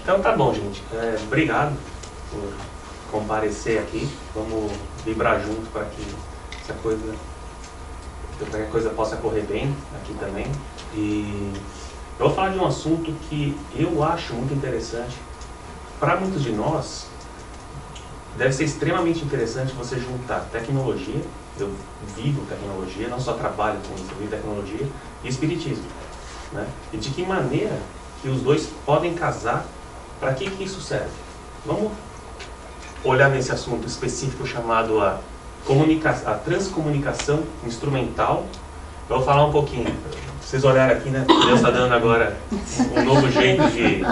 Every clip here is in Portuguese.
Então tá bom, gente. Obrigado por comparecer aqui. Vamos vibrar junto para que a coisa possa correr bem aqui também. E eu vou falar de um assunto que eu acho muito interessante. Para muitos de nós, deve ser extremamente interessante você juntar tecnologia, eu vivo tecnologia, não só trabalho com isso, eu vivo tecnologia, e espiritismo. Né? E de que maneira que os dois podem casar, para que isso serve? Vamos olhar nesse assunto específico chamado a transcomunicação instrumental. Eu vou falar um pouquinho. Vocês olharam aqui, né? Deus está dando agora um novo jeito de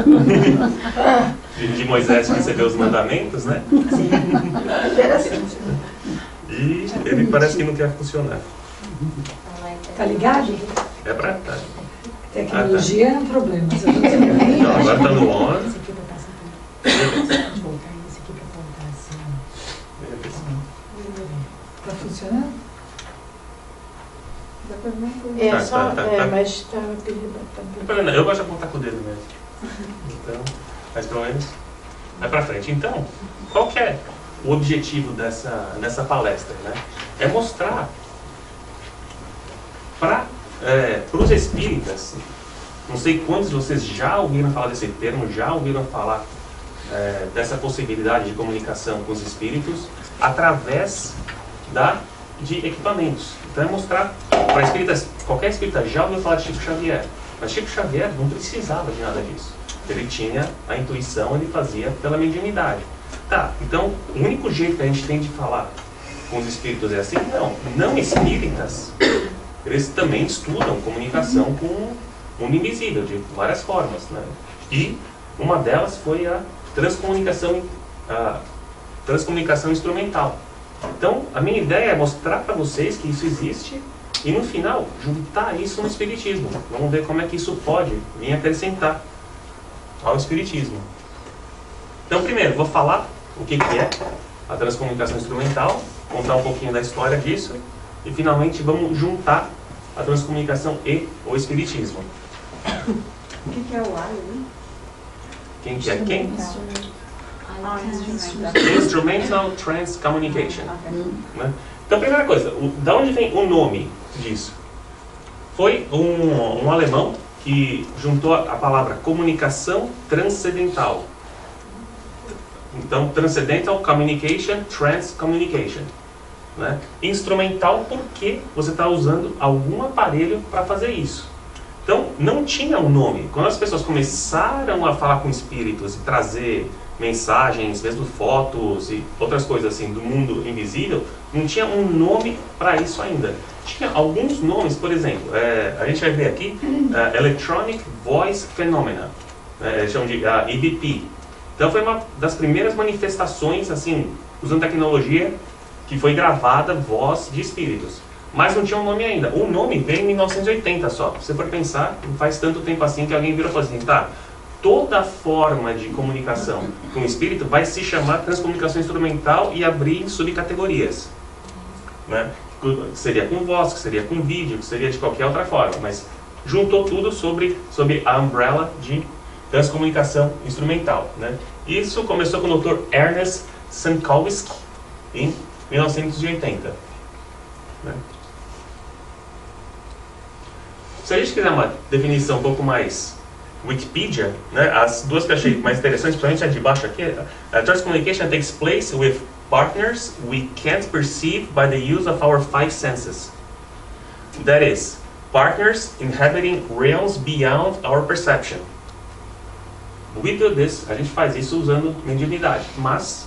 Moisés receber os mandamentos, né? E ele parece que não quer funcionar. Tá ligado? É pra tá. Tecnologia é um problema. Então, agora tá no on. Tá funcionando? Mas tá pedindo. Eu gosto de apontar com o dedo mesmo. Então, mas pelo menos vai pra frente. Então, qual que é o objetivo dessa palestra? Né? É mostrar para os espíritas, não sei quantos de vocês já ouviram falar desse termo, já ouviram falar dessa possibilidade de comunicação com os espíritos através de equipamentos. Então é mostrar para espíritas, qualquer espírita já ouviu falar de Chico Xavier, mas Chico Xavier não precisava de nada disso. Ele tinha a intuição, ele fazia pela mediunidade. Tá, então o único jeito que a gente tem de falar com os espíritos é assim? Não espíritas, eles também estudam comunicação com o mundo invisível, de várias formas, né? E uma delas foi a transcomunicação instrumental. Então, a minha ideia é mostrar para vocês que isso existe e, no final, juntar isso no espiritismo. Vamos ver como é que isso pode vir acrescentar ao espiritismo. Então, primeiro, vou falar o que é a transcomunicação instrumental, contar um pouquinho da história disso e, finalmente, vamos juntar a transcomunicação e o espiritismo. O que é o ALI? Quem que é quem? Instrumental Trance Communication. Né? Então, primeira coisa, da onde vem o nome disso? Foi um alemão que juntou a palavra comunicação transcendental. Então, Transcendental Communication, Trance Communication. Né? Instrumental porque você está usando algum aparelho para fazer isso. Então, não tinha um nome. Quando as pessoas começaram a falar com espíritos e trazer mensagens, mesmo fotos e outras coisas assim do mundo invisível, não tinha um nome para isso ainda. Tinha alguns nomes, por exemplo, a gente vai ver aqui, Electronic Voice Phenomena, eles chamam de EVP. Então foi uma das primeiras manifestações, assim, usando tecnologia, que foi gravada voz de espíritos. Mas não tinha um nome ainda. O nome veio em 1980 só. Se você for pensar, não faz tanto tempo assim que alguém virou e falou assim, tá, toda forma de comunicação com o espírito vai se chamar transcomunicação instrumental e abrir em subcategorias. Né? Que seria com voz, que seria com vídeo, que seria de qualquer outra forma. Mas juntou tudo sobre a umbrella de transcomunicação instrumental. Né? Isso começou com o Dr. Ernest Sankowski em 1980. Né? Se a gente quiser uma definição um pouco mais Wikipedia, né, as duas que eu achei mais interessantes, principalmente a de baixo aqui, transcommunication takes place with partners we can't perceive by the use of our five senses. That is, partners inhabiting realms beyond our perception. We do this, a gente faz isso usando mediunidade, mas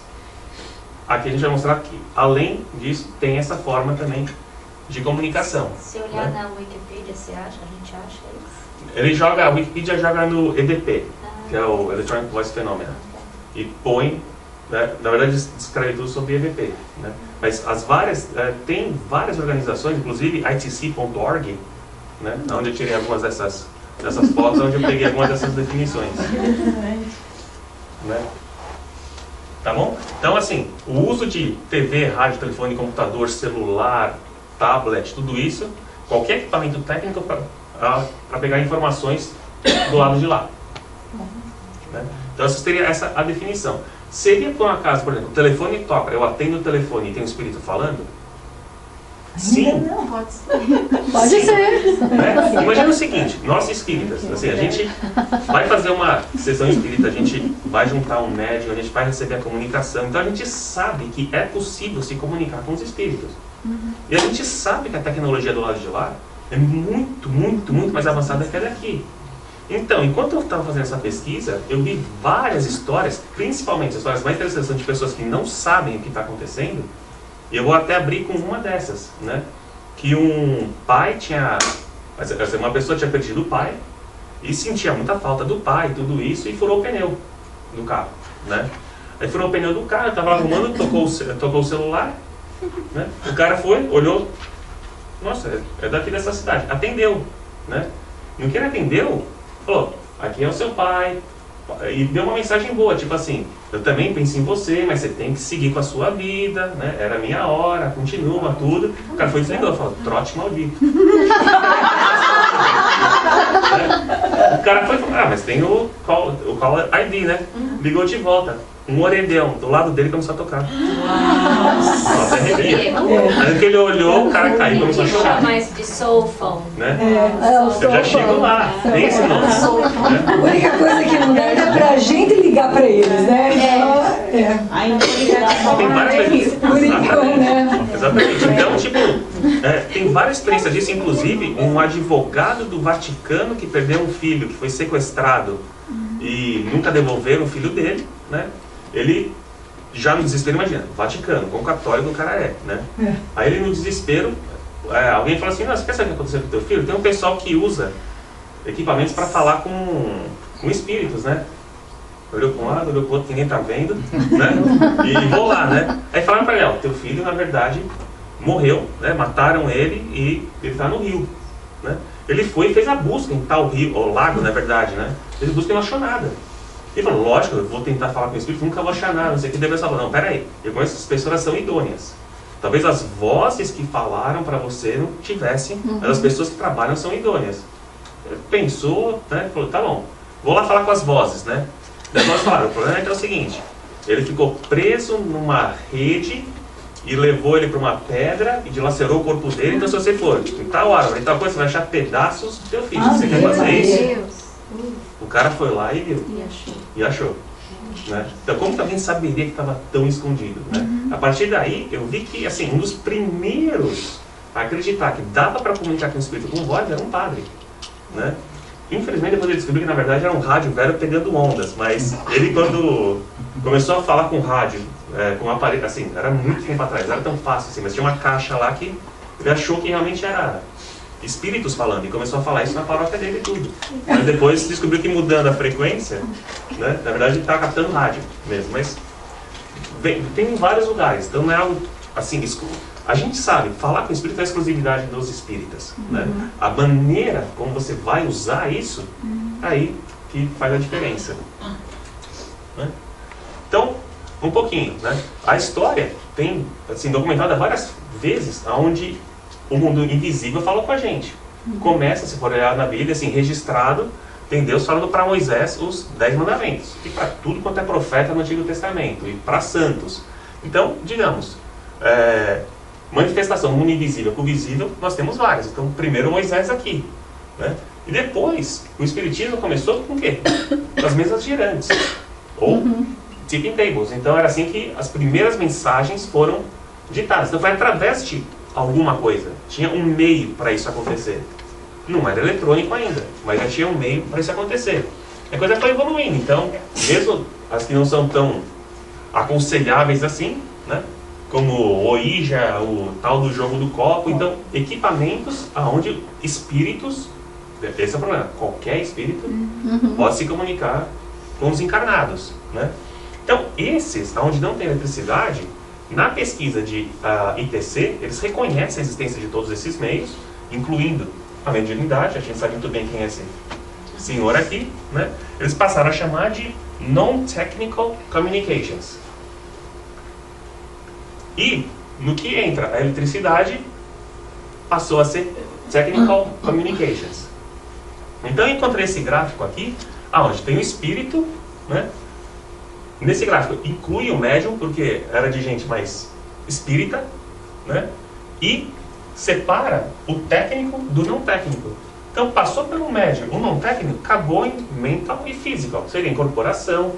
aqui a gente vai mostrar que, além disso, tem essa forma também de comunicação. Se olhar na Wikipedia, a gente acha isso? A Wikipedia joga no EVP, que é o Electronic Voice Phenomena, e põe, né, na verdade descreve tudo sobre EVP, né? Mas tem várias organizações, inclusive ITC.org, né, onde eu tirei algumas dessas fotos, onde eu peguei algumas dessas definições. Né? Tá bom? Então, assim, o uso de TV, rádio, telefone, computador, celular, tablet, tudo isso, qualquer equipamento técnico para pegar informações do lado de lá. Né? Então essa seria a definição. Seria por um acaso, por exemplo, o telefone toca, eu atendo o telefone e tem um espírito falando? Sim. Não, Pode ser. pode ser. Né? Imagina o seguinte, nós espíritas, assim, a gente vai fazer uma sessão espírita, a gente vai juntar um médium, a gente vai receber a comunicação, então a gente sabe que é possível se comunicar com os espíritos. E a gente sabe que a tecnologia do lado de lá é muito, muito, muito mais avançada que a daqui. Então, enquanto eu estava fazendo essa pesquisa, eu vi várias histórias, principalmente histórias mais interessantes de pessoas que não sabem o que está acontecendo. Eu vou até abrir com uma dessas, né? Que um pai tinha... Uma pessoa tinha perdido o pai e sentia muita falta do pai e tudo isso e furou o pneu do carro, né? Aí furou o pneu do carro, estava arrumando, tocou o celular, né? O cara foi, olhou, nossa, é daqui dessa cidade, atendeu, né? No que ele atendeu, falou, aqui é o seu pai, e deu uma mensagem boa, tipo assim, eu também pensei em você, mas você tem que seguir com a sua vida, né? Era a minha hora, continua, tudo. O cara foi desligando, falou, trote maldito. O cara foi, mas tem o call ID, né? Ligou de volta. Um orelhão do lado dele começou a tocar. Nossa, arrepia. Aí que ele olhou, o cara caiu e começou a chorar. Chama isso de soul phone. Né? Eu já chego lá, tem esse nome. A única coisa que não dá é pra gente ligar pra eles, né? Ainda Tem várias vezes. Por enquanto, né? Exatamente. Então, tipo, tem várias experiências disso. Inclusive, um advogado do Vaticano que perdeu um filho, que foi sequestrado e nunca devolveram o filho dele, né? Ele, já no desespero, imagina, Vaticano, quão católico o cara é, né? Aí ele no desespero, alguém fala assim, você quer saber o que aconteceu com o teu filho? Tem um pessoal que usa equipamentos para falar com espíritos, né? Olhou para um lado, olhou para o outro, ninguém tá vendo, né? E vou lá, né? Aí falaram para ele, teu filho, na verdade, morreu, né? Mataram ele e ele tá no rio, né? Ele foi e fez a busca em tal rio, ou lago, na verdade, né? Fez a busca e não achou nada. Ele falou, lógico, eu vou tentar falar com o espírito, nunca vou achar nada, não sei o que. Deve falar, não, peraí, eu conheço essas pessoas, são idôneas. Talvez as vozes que falaram para você não tivessem, mas as pessoas que trabalham são idôneas. Ele pensou, né? Falou, tá bom, vou lá falar com as vozes, né? As vozes falaram, o problema é que é o seguinte, ele ficou preso numa rede e levou ele para uma pedra e dilacerou o corpo dele, então se você for em tal árvore, em tal coisa, você vai achar pedaços do teu filho. Você quer fazer isso? O cara foi lá e viu. E achou. Né? Então, como que alguém saberia que estava tão escondido? Né? A partir daí, eu vi que assim, um dos primeiros a acreditar que dava para comunicar com o espírito com voz era um padre. Né? Infelizmente, depois ele descobriu que na verdade era um rádio velho pegando ondas, mas ele, quando começou a falar com rádio, com um aparelho, assim, era muito tempo atrás, era tão fácil assim, mas tinha uma caixa lá que ele achou que realmente era espíritos falando, e começou a falar isso na paróquia dele e tudo. Mas depois descobriu que mudando a frequência, né, na verdade ele estava captando rádio mesmo, mas tem em vários lugares, então não é algo assim, a gente sabe, falar com o espírito é a exclusividade dos espíritas, né? A maneira como você vai usar isso, aí que faz a diferença. Né? Então, um pouquinho, né? A história tem, assim, documentada várias vezes, onde o mundo invisível falou com a gente. Começa, se for olhar na Bíblia, assim, registrado, tem Deus falando para Moisés os 10 mandamentos. E para tudo quanto é profeta no Antigo Testamento. E para santos. Então, digamos, manifestação no mundo invisível com o visível, nós temos várias. Então, primeiro Moisés aqui. Né? E depois, o Espiritismo começou com o quê? Com as mesas girantes. Ou tipping tables. Então, era assim que as primeiras mensagens foram ditadas. Então, foi através de alguma coisa. Tinha um meio para isso acontecer. Não era eletrônico ainda, mas já tinha um meio para isso acontecer. A coisa foi evoluindo. Então, mesmo as que não são tão aconselháveis assim, né? Como o Ouija, o tal do jogo do copo, então, equipamentos onde espíritos, esse é o problema, qualquer espírito pode se comunicar com os encarnados, né? Então, esses, onde não tem eletricidade, na pesquisa de ITC, eles reconhecem a existência de todos esses meios, incluindo a mediunidade, a gente sabe muito bem quem é esse senhor aqui, né? Eles passaram a chamar de Non-Technical Communications. E, no que entra a eletricidade, passou a ser Technical Communications. Então eu encontrei esse gráfico aqui, onde tem o espírito, né? Nesse gráfico inclui o médium, porque era de gente mais espírita, né? E separa o técnico do não técnico. Então passou pelo médium, o não técnico acabou em mental e physical, seria incorporação,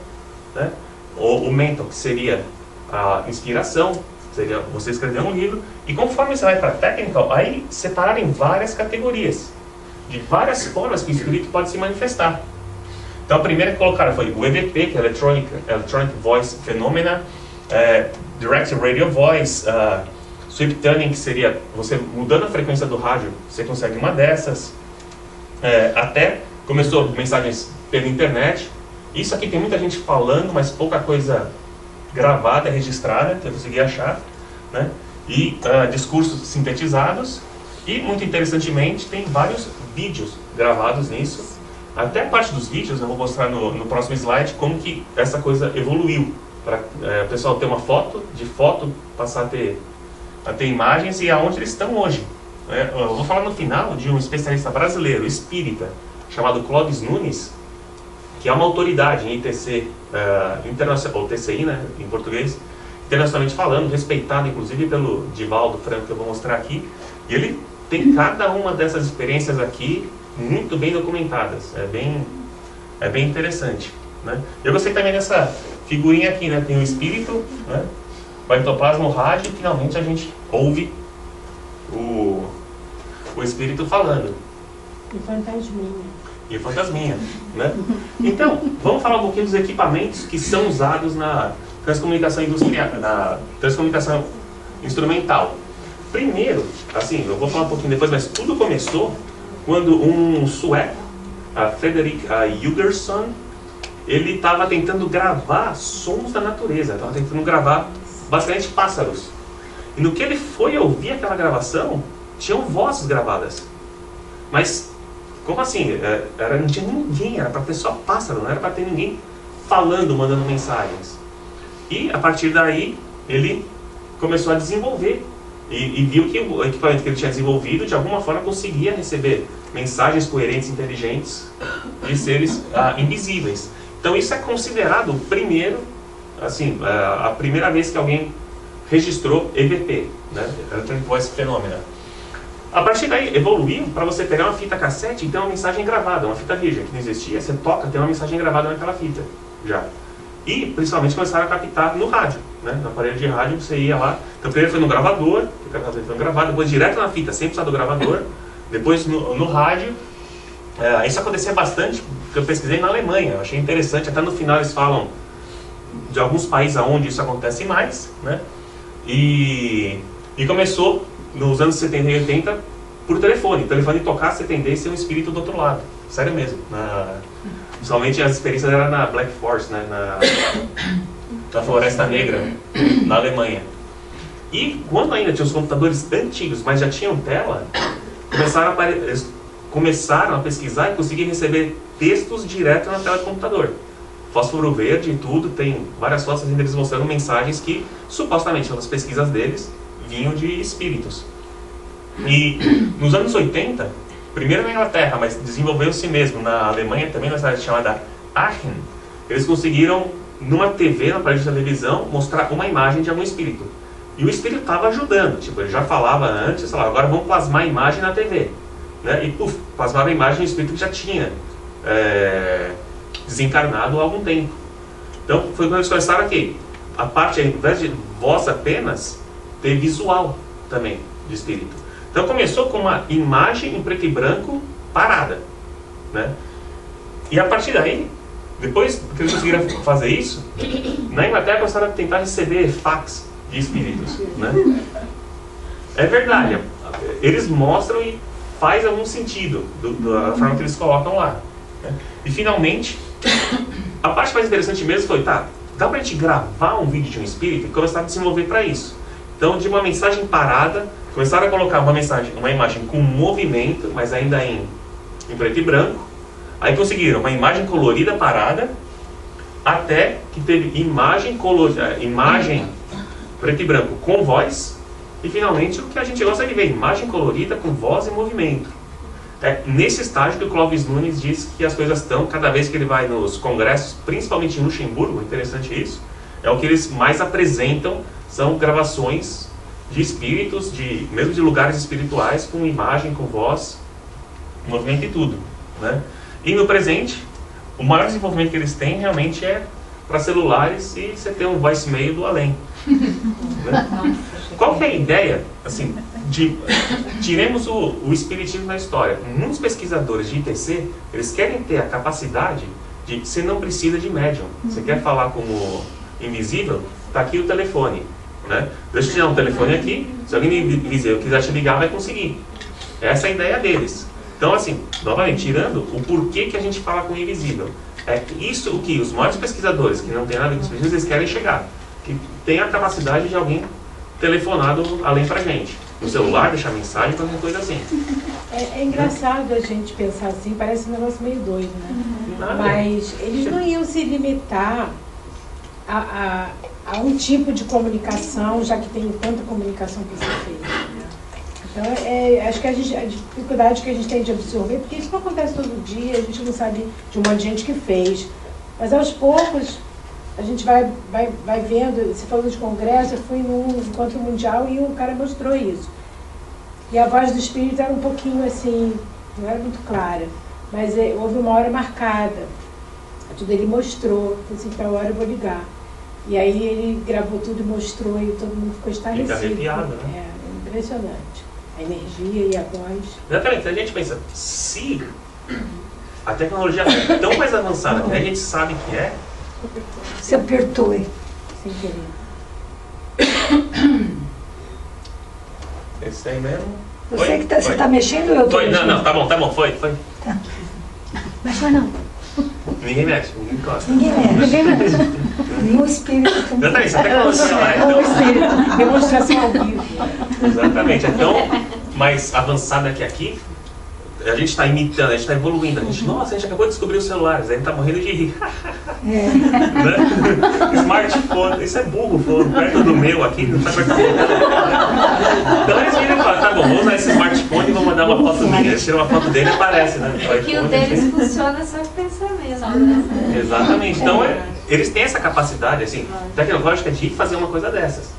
né? O mental, que seria a inspiração, seria você escrever um livro, e conforme você vai para technical, aí separaram em várias categorias, de várias formas que o espírito pode se manifestar. Então a primeira que colocaram foi o EVP, que é Electronic Voice Phenomena, Direct Radio Voice, Sweep Tuning, que seria você mudando a frequência do rádio, você consegue uma dessas. Até começou mensagens pela internet. Isso aqui tem muita gente falando, mas pouca coisa gravada, registrada, que eu consegui achar, né? E discursos sintetizados. E, muito interessantemente, tem vários vídeos gravados nisso. Até a parte dos vídeos, eu vou mostrar no próximo slide como que essa coisa evoluiu. Para o pessoal ter uma foto, de foto passar a ter imagens e aonde eles estão hoje. Eu vou falar no final de um especialista brasileiro, espírita, chamado Clóvis Nunes, que é uma autoridade em ITC, ou TCI, né, em português, internacionalmente falando, respeitado inclusive pelo Divaldo Franco, que eu vou mostrar aqui. E ele tem cada uma dessas experiências aqui muito bem documentadas. É bem interessante, né? Eu gostei também dessa figurinha aqui, né? Tem o espírito, né? O ectoplasma, o rádio, e finalmente a gente ouve o espírito falando. E fantasminha. E fantasminha, né? Então, vamos falar um pouquinho dos equipamentos que são usados na transcomunicação industrial, na transcomunicação instrumental. Primeiro, assim, eu vou falar um pouquinho depois, mas tudo começou quando um sueco, a Fredrik Jugersson, ele estava tentando gravar sons da natureza, estava tentando gravar basicamente pássaros. E no que ele foi ouvir aquela gravação, tinham vozes gravadas. Mas, como assim? Não tinha ninguém, era para ter só pássaro, não era para ter ninguém falando, mandando mensagens. E, a partir daí, ele começou a desenvolver. E viu que o equipamento que ele tinha desenvolvido, de alguma forma, conseguia receber mensagens coerentes, inteligentes, de seres invisíveis. Então, isso é considerado o primeiro, assim, a primeira vez que alguém registrou EVP, né? Electronic Voice Phenomena. A partir daí, evoluiu para você pegar uma fita cassete e ter uma mensagem gravada, uma fita virgem, que não existia, você toca, tem uma mensagem gravada naquela fita, já. E, principalmente, começaram a captar no rádio, né? No aparelho de rádio, você ia lá, então primeiro foi no gravador, foi gravado, depois direto na fita, sem precisar do gravador, depois no rádio. Isso acontecia bastante, porque eu pesquisei na Alemanha, eu achei interessante, até no final eles falam de alguns países onde isso acontece mais, né? E começou nos anos 70 e 80 por telefone tocar, você atender e ser um espírito do outro lado, sério mesmo. Principalmente as experiências eram na Black Forest, né? Na Floresta Negra, na Alemanha. E quando ainda tinha os computadores antigos, mas já tinham tela, começaram a pesquisar e conseguir receber textos direto na tela do computador. Fósforo verde e tudo, tem várias fotos deles mostrando mensagens que, supostamente, pelas pesquisas deles, vinham de espíritos. E nos anos 80, primeiro na Inglaterra, mas desenvolveu-se mesmo na Alemanha, também na cidade chamada Aachen, eles conseguiram, numa TV, na parede de televisão, mostrar uma imagem de algum espírito. E o espírito estava ajudando, tipo, ele já falava antes, sei lá, agora vamos plasmar a imagem na TV. Né? E plasmava a imagem do espírito que já tinha desencarnado há algum tempo. Então foi quando eles começaram aqui. A parte, ao invés de voz apenas, ter visual também de espírito. Então começou com uma imagem em preto e branco parada, né? E a partir daí, depois que eles conseguiram fazer isso, na Inglaterra começaram a tentar receber fax de espíritos, né? É verdade, eles mostram e faz algum sentido da forma que eles colocam lá, né? E finalmente, a parte mais interessante mesmo foi, dá pra gente gravar um vídeo de um espírito e começar a desenvolver para isso. Então, de uma mensagem parada, começaram a colocar uma imagem com movimento, mas ainda em preto e branco. Aí conseguiram uma imagem colorida parada, até que teve imagem preto e branco com voz, e finalmente o que a gente gosta de ver, imagem colorida com voz e movimento. É nesse estágio que o Clóvis Nunes diz que as coisas estão, cada vez que ele vai nos congressos, principalmente em Luxemburgo, interessante isso, é o que eles mais apresentam, são gravações de espíritos, mesmo de lugares espirituais, com imagem, com voz, movimento e tudo, né? E no presente, o maior desenvolvimento que eles têm realmente é para celulares e você ter um voicemail do além. Né? Qual que é a ideia, assim, tiremos o espiritismo da história. Muitos pesquisadores de IPC, eles querem ter a capacidade de, você não precisa de médium. Você quer falar com o invisível, está aqui o telefone, né? Deixa eu te dar um telefone aqui, se alguém invisível quiser te ligar, vai conseguir. Essa é a ideia deles. Então, assim, novamente, tirando o porquê que a gente fala com o invisível, é isso o que os maiores pesquisadores, que não tem nada com espiritismo, eles querem chegar. Que tem a capacidade de alguém telefonar além pra gente. No celular, deixar mensagem, qualquer coisa assim. É engraçado a gente pensar assim, parece um negócio meio doido, né? Nada. Mas eles não iam se limitar a um tipo de comunicação, já que tem tanta comunicação que ser feita. Né? Então, acho que a dificuldade que a gente tem de absorver, porque isso não acontece todo dia, a gente não sabe de um monte de gente que fez. Mas aos poucos, a gente vai vendo. Você falou de congresso, eu fui num encontro mundial e o cara mostrou isso. E a voz do espírito era um pouquinho assim, não era muito clara, mas houve uma hora marcada. Tudo ele mostrou, assim, tal hora eu vou ligar. E aí ele gravou tudo e mostrou e todo mundo ficou estarrecido. Fica arrepiado, né? É impressionante. A energia e a voz. Exatamente, a gente pensa, se a tecnologia é tão mais avançada que a gente sabe que é, Se apertou, hein? Sem querer. esse aí mesmo. Você que você tá mexendo ou eu tô Foi, mexendo? não, tá bom, foi. Tá. Mas foi não. Ninguém mexe, ninguém encosta. Ninguém mexe. Nem o espírito. Exatamente, se a tecnologia lá é O tão... espírito, demonstração ao vivo. Exatamente, é tão mais avançada que aqui, a gente está imitando, a gente está evoluindo. A gente, nossa, a gente acabou de descobrir os celulares, a gente está morrendo de rir. Né? Smartphone, isso é burro, perto do meu aqui, não está perto do meu. Então eles viram e falam, tá bom, vamos usar esse smartphone e vamos mandar uma foto minha. Eles tiram uma foto dele e aparece, né? Que o deles funciona só com pensamento, né? Exatamente, então eles têm essa capacidade, assim, tecnológica de fazer uma coisa dessas.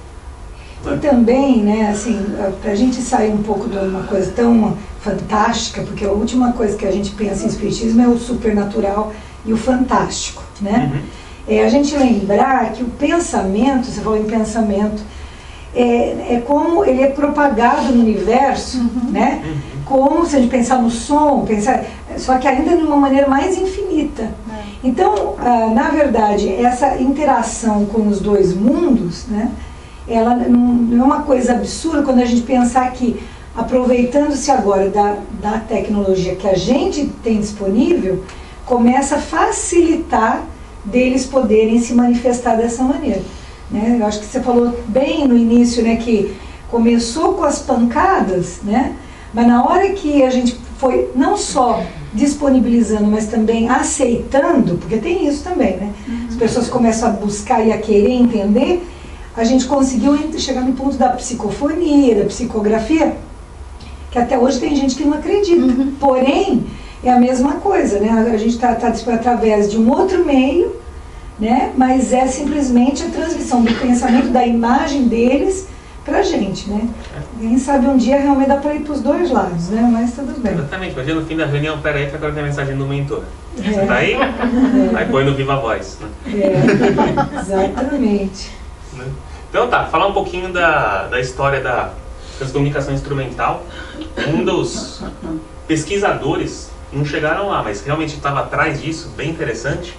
E também, né, assim, pra gente sair um pouco de uma coisa tão fantástica, porque a última coisa que a gente pensa em espiritismo é o supernatural e o fantástico, né? A gente lembrar que o pensamento, você falou em pensamento, é como ele é propagado no universo, né? Como se a gente pensar no som, só que ainda de uma maneira mais infinita. Então, na verdade, essa interação com os dois mundos, né? Ela não é uma coisa absurda quando a gente pensar que, aproveitando-se agora da tecnologia que a gente tem disponível, começa a facilitar deles poderem se manifestar dessa maneira. Né? Eu acho que você falou bem no início, né, que começou com as pancadas, né, mas na hora que a gente foi não só disponibilizando, mas também aceitando, porque tem isso também, né? As pessoas começam a buscar e a querer entender, a gente conseguiu chegar no ponto da psicofonia, da psicografia, que até hoje tem gente que não acredita. Porém, é a mesma coisa, né? A gente está através de um outro meio, né? Mas é simplesmente a transmissão do pensamento, da imagem deles pra gente, né? Quem sabe um dia realmente dá para ir pros dois lados, né? Mas tudo bem. Exatamente, imagina no fim da reunião, peraí que agora tem a mensagem do mentor. Você tá aí? Aí põe no Viva Voz. Né? Exatamente. Então tá, falar um pouquinho da história da transcomunicação instrumental. Um dos pesquisadores, não chegaram lá, mas realmente estava atrás disso, bem interessante.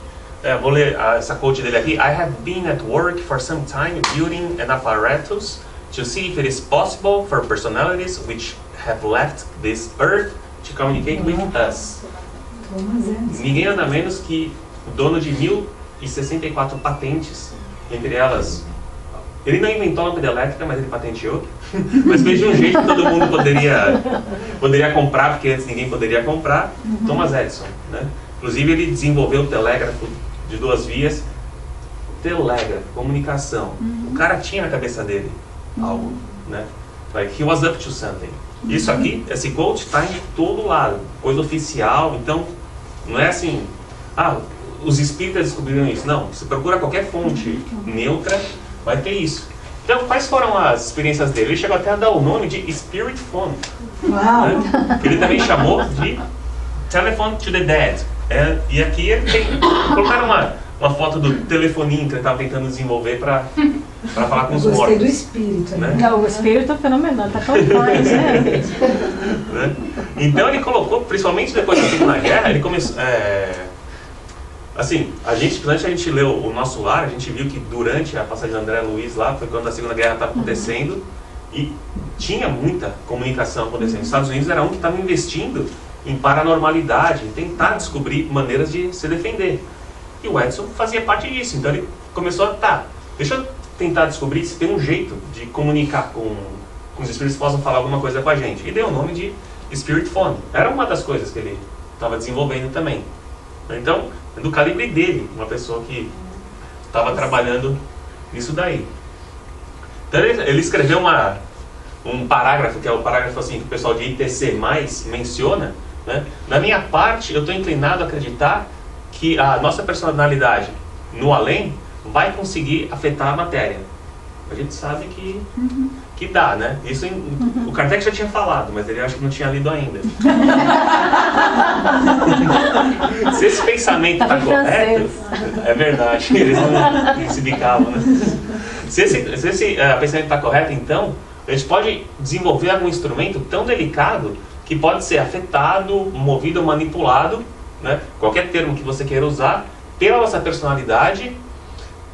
Vou ler essa quote dele aqui. I have been at work for some time building an apparatus to see if it is possible for personalities which have left this earth to communicate with us. Ninguém nada menos que o dono de 1064 patentes, entre elas... Ele não inventou a lâmpada elétrica, mas ele patenteou. Mas fez de um jeito que todo mundo poderia comprar, porque antes ninguém poderia comprar. Thomas Edison, né? Inclusive ele desenvolveu o telégrafo de 2 vias. Telégrafo, comunicação. O cara tinha na cabeça dele algo, né? Like, he was up to something. Isso aqui, esse quote está em todo lado, coisa oficial, então não é assim, os espíritas descobriram isso. Não, você procura qualquer fonte neutra, vai ter isso. Então, quais foram as experiências dele? Ele chegou até a dar o nome de Spirit Phone. Uau! Né? Ele também chamou de Telephone to the Dead. E aqui ele colocaram uma foto do telefoninho que ele estava tentando desenvolver para falar com os mortos. Gostei do espírito. Né? Não, o espírito é fenomenal, tá tão forte, né? Então ele colocou, principalmente depois da Segunda Guerra, ele começou... assim, durante a gente leu o Nosso Lar, a gente viu que durante a passagem de André Luiz lá, foi quando a Segunda Guerra estava acontecendo, e tinha muita comunicação acontecendo. Os Estados Unidos era um que estava investindo em paranormalidade, em tentar descobrir maneiras de se defender. E o Edson fazia parte disso, então ele começou deixa eu tentar descobrir se tem um jeito de comunicar com os espíritos que possam falar alguma coisa com a gente. E deu o nome de Spirit Phone. Era uma das coisas que ele estava desenvolvendo também. Então, é do calibre dele, uma pessoa que estava trabalhando nisso daí. Então ele escreveu um parágrafo, que é o parágrafo assim, que o pessoal de ITC+, menciona, né? Da minha parte, eu estou inclinado a acreditar que a nossa personalidade no além vai conseguir afetar a matéria. A gente sabe que dá, né? Isso o Kardec já tinha falado, mas ele acho que não tinha lido ainda. Se esse pensamento está correto, é verdade, eles não se bicavam, né? Se esse pensamento está correto, então, a gente pode desenvolver algum instrumento tão delicado que pode ser afetado, movido ou manipulado, né? Qualquer termo que você queira usar, pela nossa personalidade,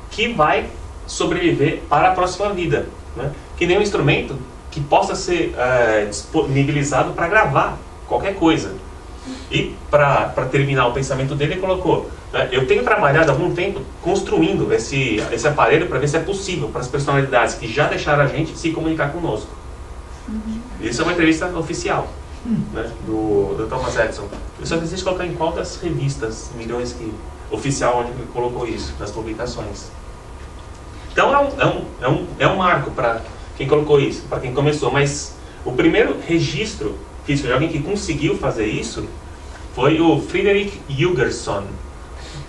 que vai sobreviver para a próxima vida, né? Que nem um instrumento que possa ser disponibilizado para gravar qualquer coisa. E para terminar o pensamento dele, ele colocou, né, eu tenho trabalhado há algum tempo construindo esse aparelho para ver se é possível para as personalidades que já deixaram a gente se comunicar conosco. Isso é uma entrevista oficial, né, do Thomas Edison. Eu só preciso colocar em qual das revistas, milhões oficial, onde ele colocou isso, nas publicações. Então é um marco para quem colocou isso, para quem começou, mas o primeiro registro físico de alguém que conseguiu fazer isso foi o Frederick Hugerson,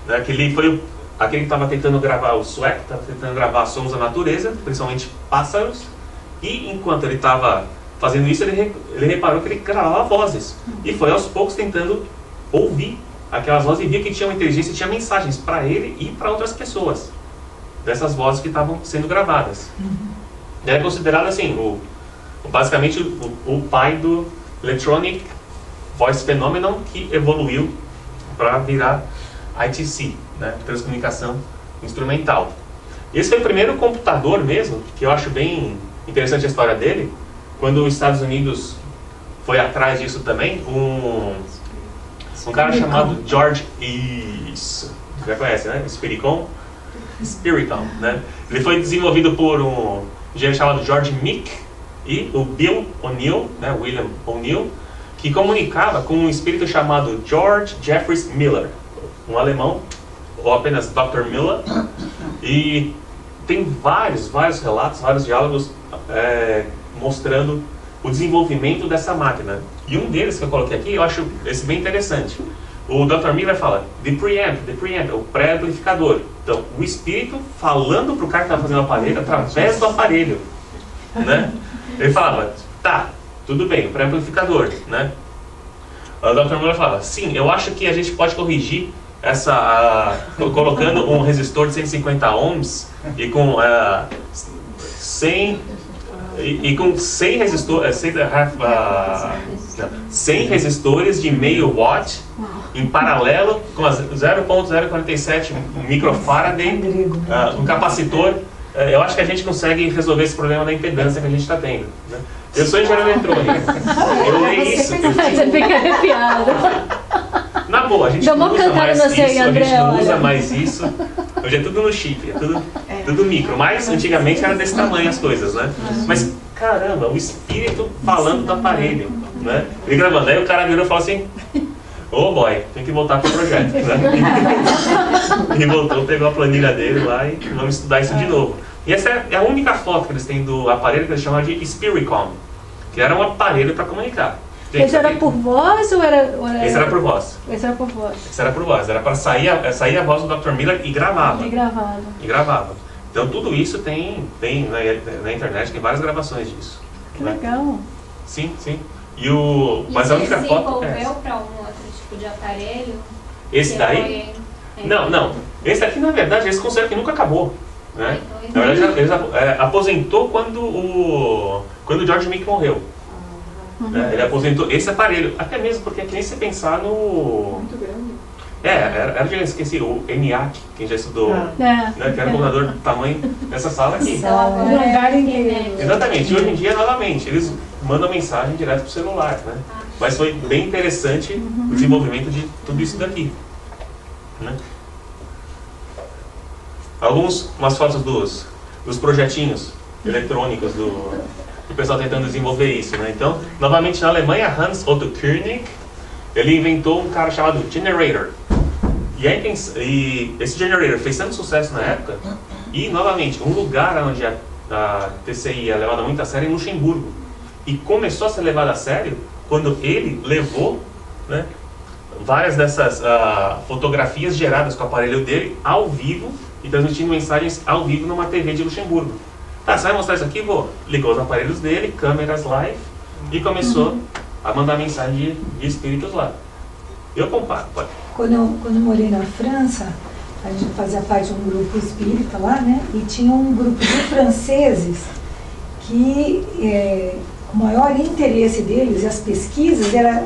né, que ele foi aquele que estava tentando gravar o sueco, estava tentando gravar sons da natureza, principalmente pássaros, e enquanto ele estava fazendo isso, ele reparou que ele gravava vozes, e foi aos poucos tentando ouvir aquelas vozes e via que tinha uma inteligência e tinha mensagens para ele e para outras pessoas dessas vozes que estavam sendo gravadas. Ele é considerado assim, basicamente o pai do Electronic Voice Phenomenon, que evoluiu para virar ITC, né, transcomunicação instrumental. Esse foi o primeiro computador mesmo, que eu acho bem interessante a história dele, quando os Estados Unidos foi atrás disso também, um cara chamado George, isso, já conhece, né? Spiricon, né? Ele foi desenvolvido por um engenheiro chamado George Mick e o Bill O'Neill, né? William O'Neill, que comunicava com um espírito chamado George Jeffries Miller, um alemão, ou apenas Dr. Miller, e tem vários relatos, vários diálogos mostrando o desenvolvimento dessa máquina. E um deles que eu coloquei aqui, eu acho esse bem interessante. O Dr. Miller fala, the preamp, o pré-amplificador. Então, o espírito falando para o cara que estava fazendo o aparelho através do aparelho, né? Ele falava, tá, tudo bem, o pré-amplificador, né? O Dr. Miller fala, sim, eu acho que a gente pode corrigir colocando um resistor de 150 ohms e com 100 resistores de meio watt em paralelo com as 0.047 microfarad, um capacitor. Eu acho que a gente consegue resolver esse problema da impedância que a gente está tendo, né? Eu sou engenheiro eletrônico. Eu leio isso. Você fica arrepiado. Na boa, a gente não usa mais isso, a gente não usa mais isso. Hoje é tudo no chip, é tudo micro. Mas antigamente era desse tamanho as coisas, né? Mas caramba, o espírito falando do aparelho, né? Ele gravando. Aí o cara virou e falou assim, ô boy, tem que voltar pro projeto, né? E voltou, pegou a planilha dele lá e vamos estudar isso de novo. E essa é a única foto que eles têm do aparelho que eles chamam de Spiricom, que era um aparelho para comunicar. Gente, Esse era por voz ou era... Esse era por voz. Esse era por voz. Esse era por voz. Era para sair a voz do Dr. Miller e gravava. E gravado. E gravava. Então tudo isso tem na internet, tem várias gravações disso. Que né? legal. Sim, sim. E Mas a única foto é desenvolveu essa. para um outro tipo de aparelho? Esse Que daí? foi- Não. Esse daqui, na verdade, eles consideram que nunca acabou. Né? Então, Na verdade, ele aposentou quando o George Mick morreu. Né? Ele aposentou esse aparelho, até mesmo porque é que nem você pensar no... Muito grande. Era de esqueci, o ENIAC, quem já estudou, né? Que era um computador do tamanho dessa sala aqui. Então agora Um lugar é inteiro. internet. Exatamente, e hoje em dia, novamente, eles mandam mensagem direto pro celular, né? Mas foi bem interessante o desenvolvimento de tudo isso daqui. Né? Umas fotos dos projetinhos eletrônicos do pessoal tentando desenvolver isso, né? Então, novamente na Alemanha, Hans Otto Koenig, ele inventou um cara chamado Generator. E esse Generator fez tanto sucesso na época, e novamente, um lugar onde a TCI é levada muito a sério é em Luxemburgo. E começou a ser levada a sério quando ele levou, né, várias dessas fotografias geradas com o aparelho dele ao vivo e transmitindo mensagens ao vivo numa TV de Luxemburgo. Tá, você vai mostrar isso aqui? Vou. Ligou os aparelhos dele, câmeras live, e começou a mandar mensagem de espíritos lá. Eu comparo, pode. Quando eu morei na França, a gente fazia parte de um grupo espírita lá, né? E tinha um grupo de franceses que o maior interesse deles e as pesquisas era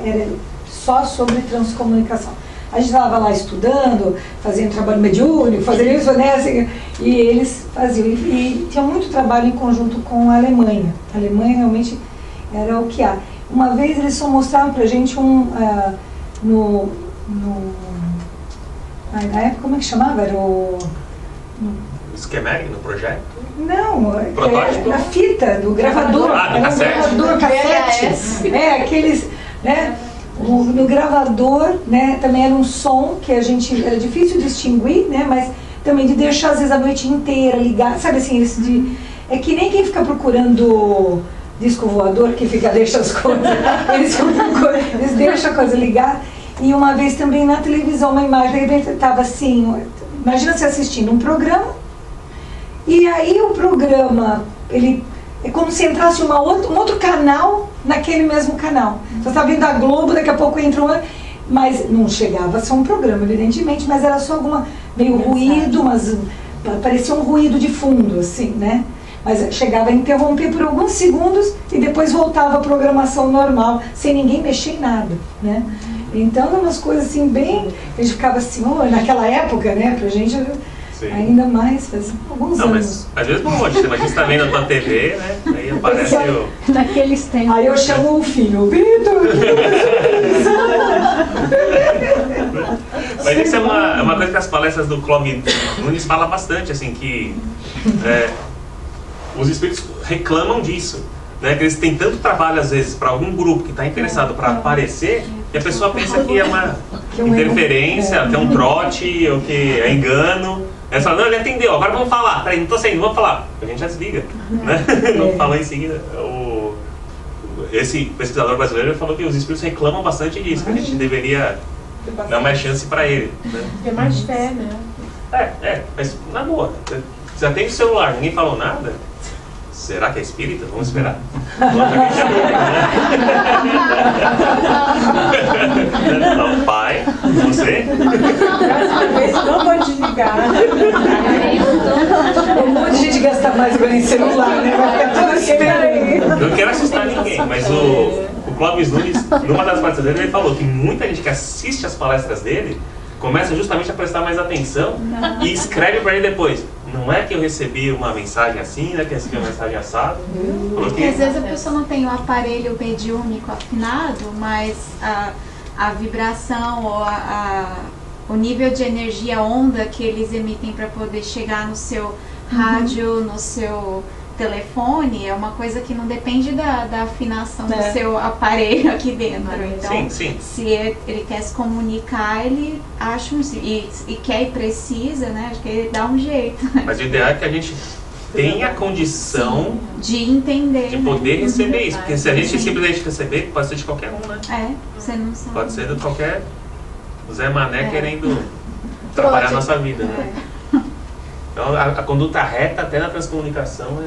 só sobre transcomunicação. A gente estava lá estudando, fazendo trabalho mediúnico, fazendo isso, né? Assim, e eles faziam. E tinha muito trabalho em conjunto com a Alemanha. A Alemanha realmente era o que há. Uma vez eles só mostraram pra gente na época, como é que chamava? Era o... Schematic no projeto? Não, Protótipo? na fita, do gravador. Ah, do Era um cassete? gravador cassete. Aqueles, né? No gravador, né, também era um som que era difícil distinguir, né, mas também de deixar às vezes a noite inteira ligado, sabe assim, é que nem quem fica procurando disco voador, que deixa as coisas, eles deixam a coisa ligada. E uma vez também na televisão, uma imagem, de repente estava assim, imagina você assistindo um programa, e aí o programa, é como se entrasse um outro canal naquele mesmo canal. Você está vendo a Globo, daqui a pouco entra um... Mas não chegava a ser um programa, evidentemente, mas era só meio ruído, mas parecia um ruído de fundo, assim, né? Mas chegava a interromper por alguns segundos e depois voltava a programação normal, sem ninguém mexer em nada, né? Então, eram umas coisas assim, bem... A gente ficava assim, naquela época, né, pra gente... Sim. Ainda mais, faz alguns Não, anos. mas às vezes não hoje, mas a gente está vendo a tua TV, né? Aí aparece o... Naqueles tempos. Aí eu chamo o filho, Vitor! Mas isso é uma coisa que as palestras do Clóvis Nunes falam bastante, assim, que os espíritos reclamam disso, né? Que eles têm tanto trabalho, às vezes, para algum grupo que está interessado para aparecer, que a pessoa pensa que é uma interferência, que é um trote, ou que é engano. Aí você fala, não, ele atendeu, agora vamos falar. Peraí, não tô saindo, vamos falar. A gente já desliga, né? Não falou em seguida. Esse pesquisador brasileiro falou que os espíritos reclamam bastante disso, que a gente deveria dar mais chance para ele, né? Ter mais fé, né? Mas na boa, você já tem o celular, ninguém falou nada. Será que é espírita? Vamos esperar. Não, pai, você? Talvez eu não vou desligar. Um monte de gente gasta mais agora em celular, né? Vai ficar tudo esperando. Eu não quero assustar ninguém, mas o Clóvis Nunes, numa das palestras dele, ele falou que muita gente que assiste as palestras dele começa justamente a prestar mais atenção e escreve para ele depois. Não é que eu recebi uma mensagem assim, né? Que eu recebi uma mensagem assada. Porque às vezes a pessoa não tem o aparelho mediúnico afinado, mas a vibração ou o nível de energia, onda que eles emitem para poder chegar no seu rádio, no seu telefone, é uma coisa que não depende da afinação do seu aparelho aqui dentro. Então, sim. se ele quer se comunicar, ele acha e quer e precisa, né? Acho que ele dá um jeito. Mas o ideal é que a gente tem a condição de entender, de poder né? receber isso. Porque se a gente Sim. simplesmente receber, pode ser de qualquer um, né? Você não sabe. Pode ser de qualquer Zé Mané querendo atrapalhar a nossa vida, né? Então a conduta reta até na transcomunicação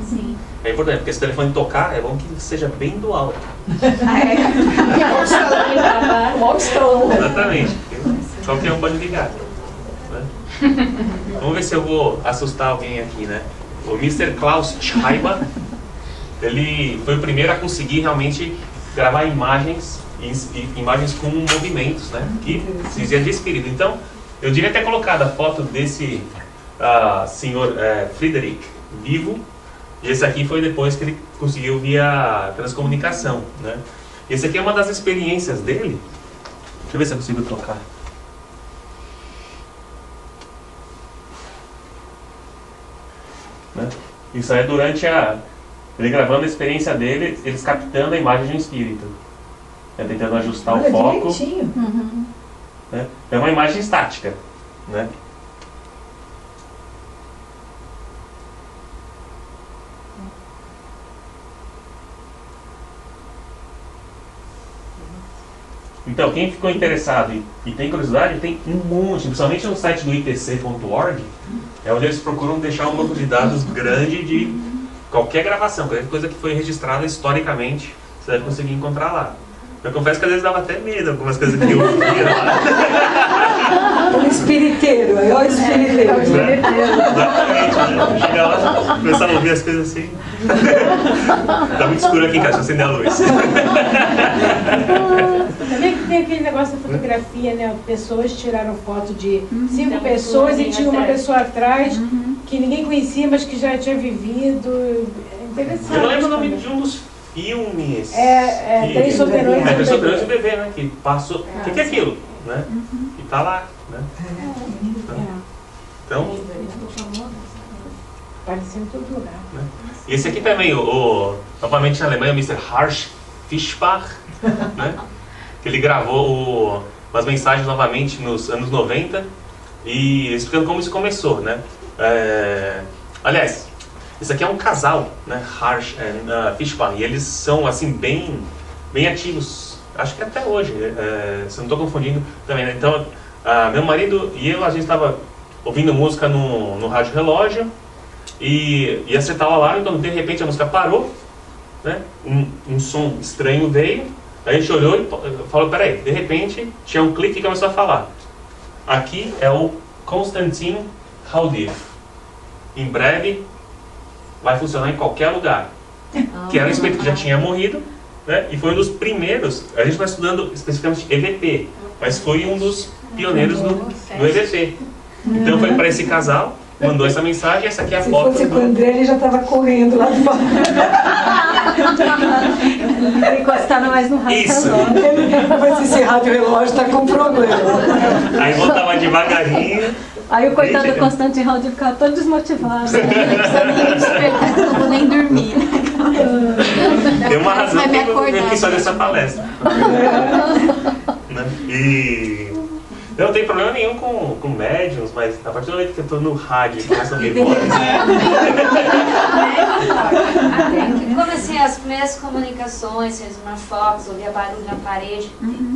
Sim. é importante, porque se o telefone tocar, é bom que seja bem do alto. Exatamente. Porque qualquer um pode ligar. Né? Vamos ver se eu vou assustar alguém aqui, né? O Mr. Klaus Schreiber, ele foi o primeiro a conseguir realmente gravar imagens, imagens com movimentos, né? Que se dizia de espírito. Então, eu devia ter colocado a foto desse senhor Friedrich vivo, e esse aqui foi depois que ele conseguiu via transcomunicação, né? Esse aqui é uma das experiências dele. Deixa eu ver se eu consigo tocar. Né? Isso aí é durante ele gravando a experiência dele, eles captando a imagem de um espírito, né? Tentando ajustar Olha, o foco. direitinho. Né? É uma imagem estática, né? Então, quem ficou interessado e tem curiosidade, tem um monte, principalmente no site do itc.org, é onde eles procuram deixar um banco de dados grande de qualquer gravação, qualquer coisa que foi registrada historicamente, você deve conseguir encontrar lá. Eu confesso que às vezes dava até medo, algumas coisas que eu ouvia lá. O espiriteiro, é o espiriteiro. Exatamente, né? Chegar lá, começava a ouvir as coisas assim. Tá muito escuro aqui em casa, deixa eu acender a luz. Também que tem aquele negócio da fotografia, né? Pessoas tiraram foto de 5 pessoas e tinha uma pessoa atrás que ninguém conhecia, mas que já tinha vivido. É interessante. Eu não lembro o nome de um dos filmes. Três Solteirões Três Solteirões e o Bebê, né? Que passou. O que é aquilo? Né? E tá lá, né? Então. Apareceu em todo lugar. Né? E esse aqui também, novamente na Alemanha, o Mr. Harsch Fischbach, né? Que ele gravou umas mensagens novamente nos anos 90 e explicando como isso começou, né? Aliás, isso aqui é um casal, né? Harsch e Fischbach, e eles são assim bem ativos, acho que até hoje, se eu não estou confundindo também, né? Então, meu marido e eu, a gente estava ouvindo música no rádio relógio e ia acertar o alarme, quando de repente a música parou, né? Um som estranho veio, aí a gente olhou e falou, peraí, de repente tinha um clique e começou a falar. Aqui é o Konstantin Haudiv. Em breve vai funcionar em qualquer lugar. Que era um espírito que já tinha morrido, né? E foi um dos primeiros, a gente está estudando especificamente EVP, mas foi um dos pioneiros do EVP. Então foi para esse casal, mandou essa mensagem, e essa aqui é a Se foto. fosse com o André, ele já estava correndo lá fora. Ele encostava mais no rádio. Isso. Mas esse rádio relógio está com problema. Aí voltava devagarinho. Aí o coitado do Constantino Raul ficava todo desmotivado. Não precisa nem despertar, não vou nem dormir. Tem uma razão Vai me que eu acordar. quis fazer essa palestra. Né? E eu não tenho problema nenhum com médiums, mas a partir do momento que eu estou no rádio e começo a ouvir voz, Como assim, as primeiras comunicações, fez uma foto, ouvia barulho na parede,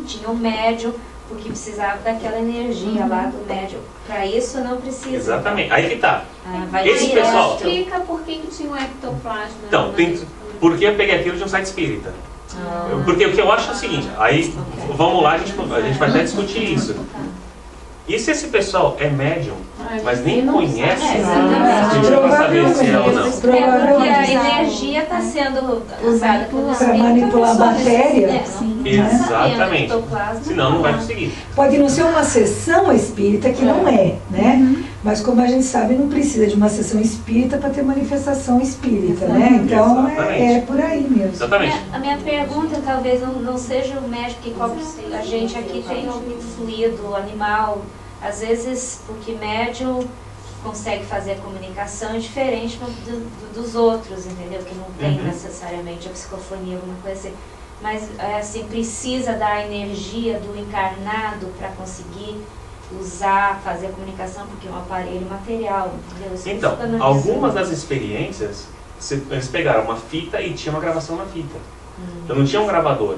tinha um médium, porque precisava daquela energia lá do médium. Para isso não precisa. exatamente. Aí que tá. Vai Esse direto. pessoal. Explica por que tinha um ectoplasma. Então, porque eu peguei aquilo de um site espírita. Porque o que eu acho é o seguinte, aí vamos lá, a gente vai até discutir isso. E se esse pessoal é médium, mas nem conhece, a gente não vai saber se é ou não. Porque a energia está sendo usada por Para manipular a matéria. Exatamente. Senão não vai conseguir. Pode não ser uma sessão espírita, que não é, né? Mas como a gente sabe, não precisa de uma sessão espírita para ter manifestação espírita, né? Então é por aí mesmo. Exatamente. A minha pergunta talvez não seja o médico, que a gente aqui tem um fluido animal, às vezes porque médium consegue fazer a comunicação diferente dos outros, entendeu? Que não tem necessariamente a psicofonia, alguma coisa assim. Mas assim, precisa da energia do encarnado para conseguir usar, fazer a comunicação, porque é um aparelho material, entendeu? Isso Então, fica na algumas visão. das experiências, eles pegaram uma fita e tinha uma gravação na fita. Então não tinha um gravador.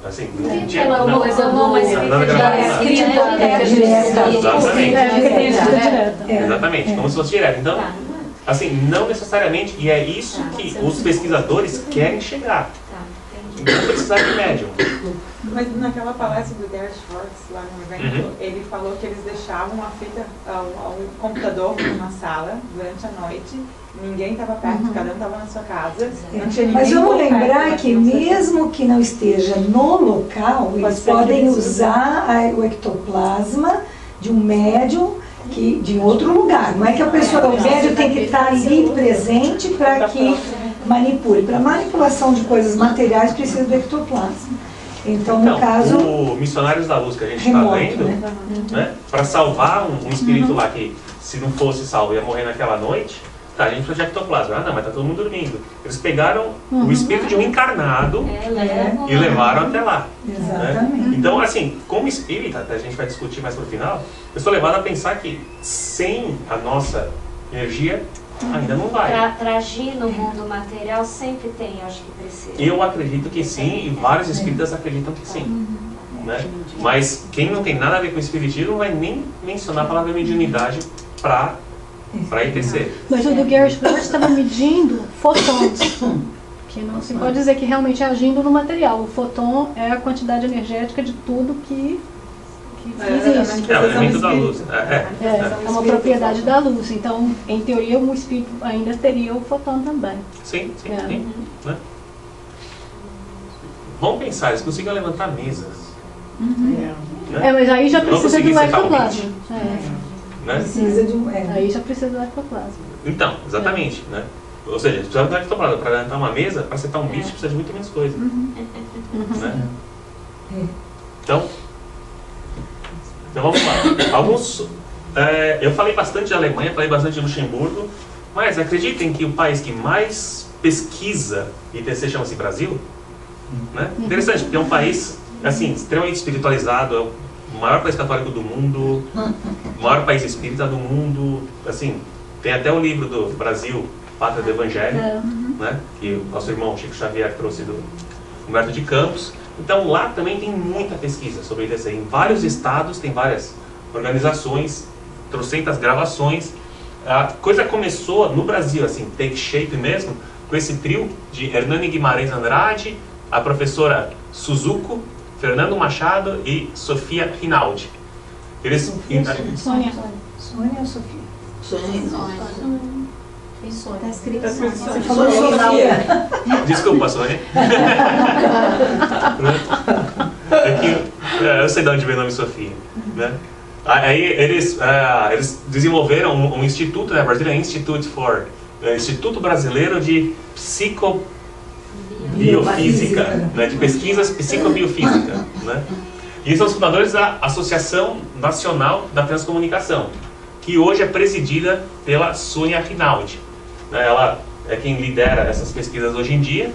Assim, não tinha Aquela coisa boa, nada gravado. Exatamente, como se fosse direto. Então, Tá, assim, não necessariamente, e é isso Tá, que você os não- pesquisadores querem chegar. tá, entendi. Não precisar de médium. Mas naquela palestra do Derek Schwartz, lá no evento, Uhum. ele falou que eles deixavam a fita, um computador na sala durante a noite, ninguém estava perto, cada um estava na sua casa, não tinha ninguém Mas vamos por perto, lembrar mas que não sei- mesmo que não esteja no local, eles ser podem que eles usar o ectoplasma de um médium de outro lugar. Não é que a pessoa, o médium tem que estar ali presente para que manipule. Para manipulação de coisas materiais precisa do ectoplasma. Então, no caso, o Missionários da Luz que a gente está remoto, vendo, né? Para salvar um espírito lá que, se não fosse salvo, ia morrer naquela noite, tá, a gente precisa de ectoplasma. Ah, não, mas tá todo mundo dormindo. Eles pegaram o espírito de um encarnado Levam e levaram até lá. Exatamente. Então, assim, como espírita, até a gente vai discutir mais pro final, eu sou levado a pensar que sem a nossa energia, ainda não vai. Para agir no mundo material sempre tem, eu acho que precisa. Eu acredito que sim, e vários espíritas acreditam que sim. Né? Mas quem não tem nada a ver com o espiritismo não vai nem mencionar a palavra mediunidade para ITC. Mas o do Gary Schwartz estava medindo fotons, que não se pode dizer que realmente é agindo no material. O fóton é a quantidade energética de tudo que existe. É o elemento da luz. É uma propriedade da luz. Então, em teoria, o espírito ainda teria o fóton também. Sim, sim, É. sim. Né? Vamos pensar, eles conseguem levantar mesas. Né? Mas aí já Não precisa consegui do secar o ectoplasma. Né? precisa de um. Aí já precisa do ectoplasma. Então, exatamente. Né? Ou seja, precisa de ectoplasma. Para levantar uma mesa, para acertar um bicho, precisa de muito menos coisa. Né? Então vamos lá. Alguns, eu falei bastante de Alemanha, falei bastante de Luxemburgo, mas acreditem que o país que mais pesquisa ITC chama-se Brasil. Né? Interessante, porque é um país assim, extremamente espiritualizado, é o maior país católico do mundo, o maior país espírita do mundo. Assim, tem até o livro do Brasil, Pátria do Evangelho, né? Que o nosso irmão Chico Xavier trouxe do Humberto de Campos. Então lá também tem muita pesquisa sobre ITC. Em vários estados tem várias organizações, trocentas gravações. A coisa começou no Brasil, assim, take shape mesmo, com esse trio de Hernani Guimarães Andrade, a professora Suzuko, Fernando Machado e Sofia Rinaldi. Eles... Sônia. Sônia ou Sofia? Tá escrito Você falou Sofia. Desculpa, Sônia. É que, eu sei de onde vem o nome Sofia. Né? Aí eles desenvolveram um instituto, né, Brazilian Institute for Instituto Brasileiro de Psicobiofísica, né, de pesquisas psicobiofísica, né? E são os fundadores da Associação Nacional da Transcomunicação, que hoje é presidida pela Sônia Rinaldi. Ela é quem lidera essas pesquisas hoje em dia,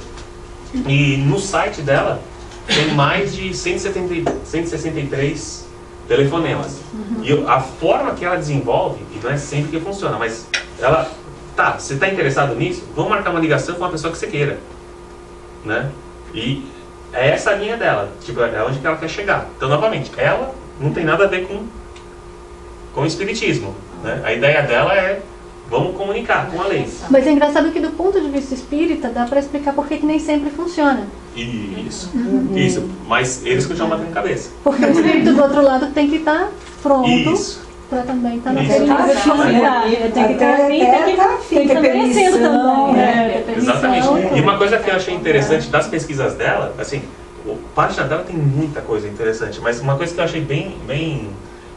e no site dela tem mais de 163 telefonemas. E a forma que ela desenvolve, e não é sempre que funciona, mas ela, tá, você está interessado nisso? Vamos marcar uma ligação com uma pessoa que você queira. Né? E é essa a linha dela, tipo, é onde que ela quer chegar. Então, novamente, ela não tem nada a ver com o espiritismo. Né? A ideia dela é, vamos comunicar com a lei. Mas é engraçado que do ponto de vista espírita dá para explicar por que nem sempre funciona. Isso, isso. Mas eles continuam batendo cabeça. Porque o espírito do outro lado tem que estar pronto Isso. para também estar na Isso. nível de comunicar. Tem que estar afim, tem que estar merecendo também. Exatamente. E uma coisa que eu achei interessante das pesquisas dela, assim, a página dela tem muita coisa interessante, mas uma coisa que eu achei bem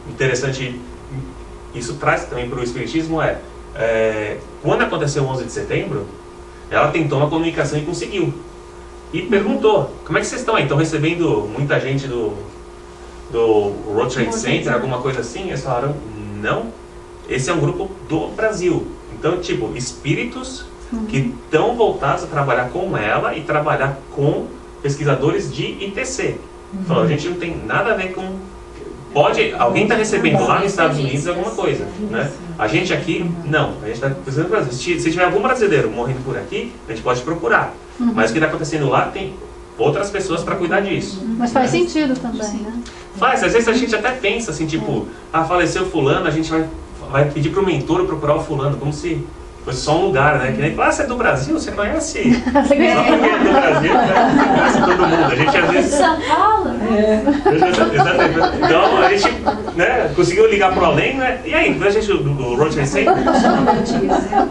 interessante, isso traz também para o espiritismo, quando aconteceu o 11 de setembro, ela tentou uma comunicação e conseguiu. E perguntou, como é que vocês estão aí? Estão recebendo muita gente do World Trade Center, alguma coisa assim? Eles falaram, não, esse é um grupo do Brasil. Então, tipo, espíritos que estão voltados a trabalhar com ela e trabalhar com pesquisadores de ITC. Falou, a gente não tem nada a ver com Pode, alguém está recebendo lá nos Estados Unidos alguma coisa, né? A gente aqui, não. A gente está precisando do Brasil. Se tiver algum brasileiro morrendo por aqui, a gente pode procurar. Mas o que está acontecendo lá tem outras pessoas para cuidar disso. Mas faz sentido também, né? Faz, às vezes a gente até pensa assim, tipo, faleceu fulano, a gente vai pedir para o mentor procurar o fulano, como se fosse só um lugar, né? Que nem, você é do Brasil, você conhece? Só porque é do Brasil, né? Você conhece todo mundo. A gente às vezes... São Paulo? Exatamente. Então a gente, né, conseguiu ligar pro além, né? E aí, a gente, o Road Racing?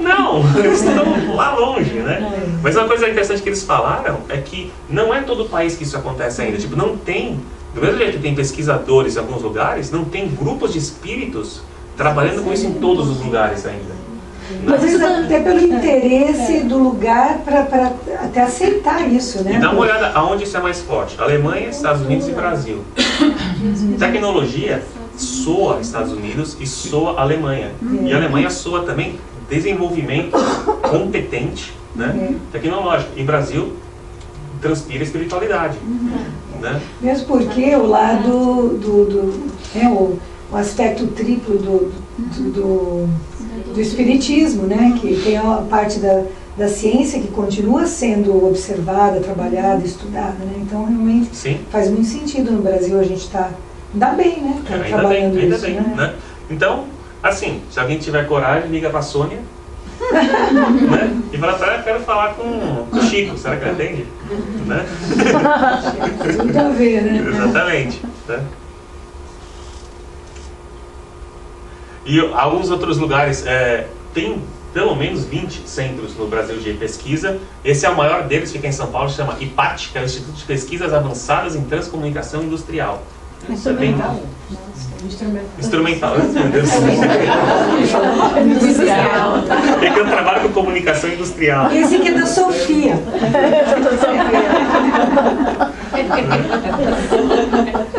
Não, eles estão lá longe, né? Mas uma coisa interessante que eles falaram é que não é todo o país que isso acontece ainda. Tipo, não tem, do mesmo jeito que tem pesquisadores em alguns lugares, não tem grupos de espíritos trabalhando com isso em todos os lugares ainda. Mas isso até pelo interesse do lugar para até aceitar isso, né? E dá uma olhada aonde isso é mais forte. Alemanha, Estados Unidos e Brasil. Tecnologia soa Estados Unidos e soa Alemanha. E a Alemanha soa também desenvolvimento competente, né? Tecnológico. E Brasil transpira espiritualidade. Né? Mesmo porque o lado o aspecto triplo do espiritismo, né, que tem a parte da ciência que continua sendo observada, trabalhada, estudada, né? Então realmente faz muito sentido no Brasil a gente ainda bem, né, trabalhando ainda isso, bem, né? Então, assim, se alguém tiver coragem, liga pra Sônia, né? E fala pra ela, quero falar com o Chico, será que ela atende? Né? Tudo a ver, né? Exatamente. Né? E alguns outros lugares, tem pelo menos 20 centros no Brasil de pesquisa. Esse é o maior deles, fica em São Paulo, se chama IPAT, que é o Instituto de Pesquisas Avançadas em Transcomunicação Industrial. Instrumental. Instrumental, meu Deus. É que eu trabalho com comunicação industrial. E esse aqui é da Sofia.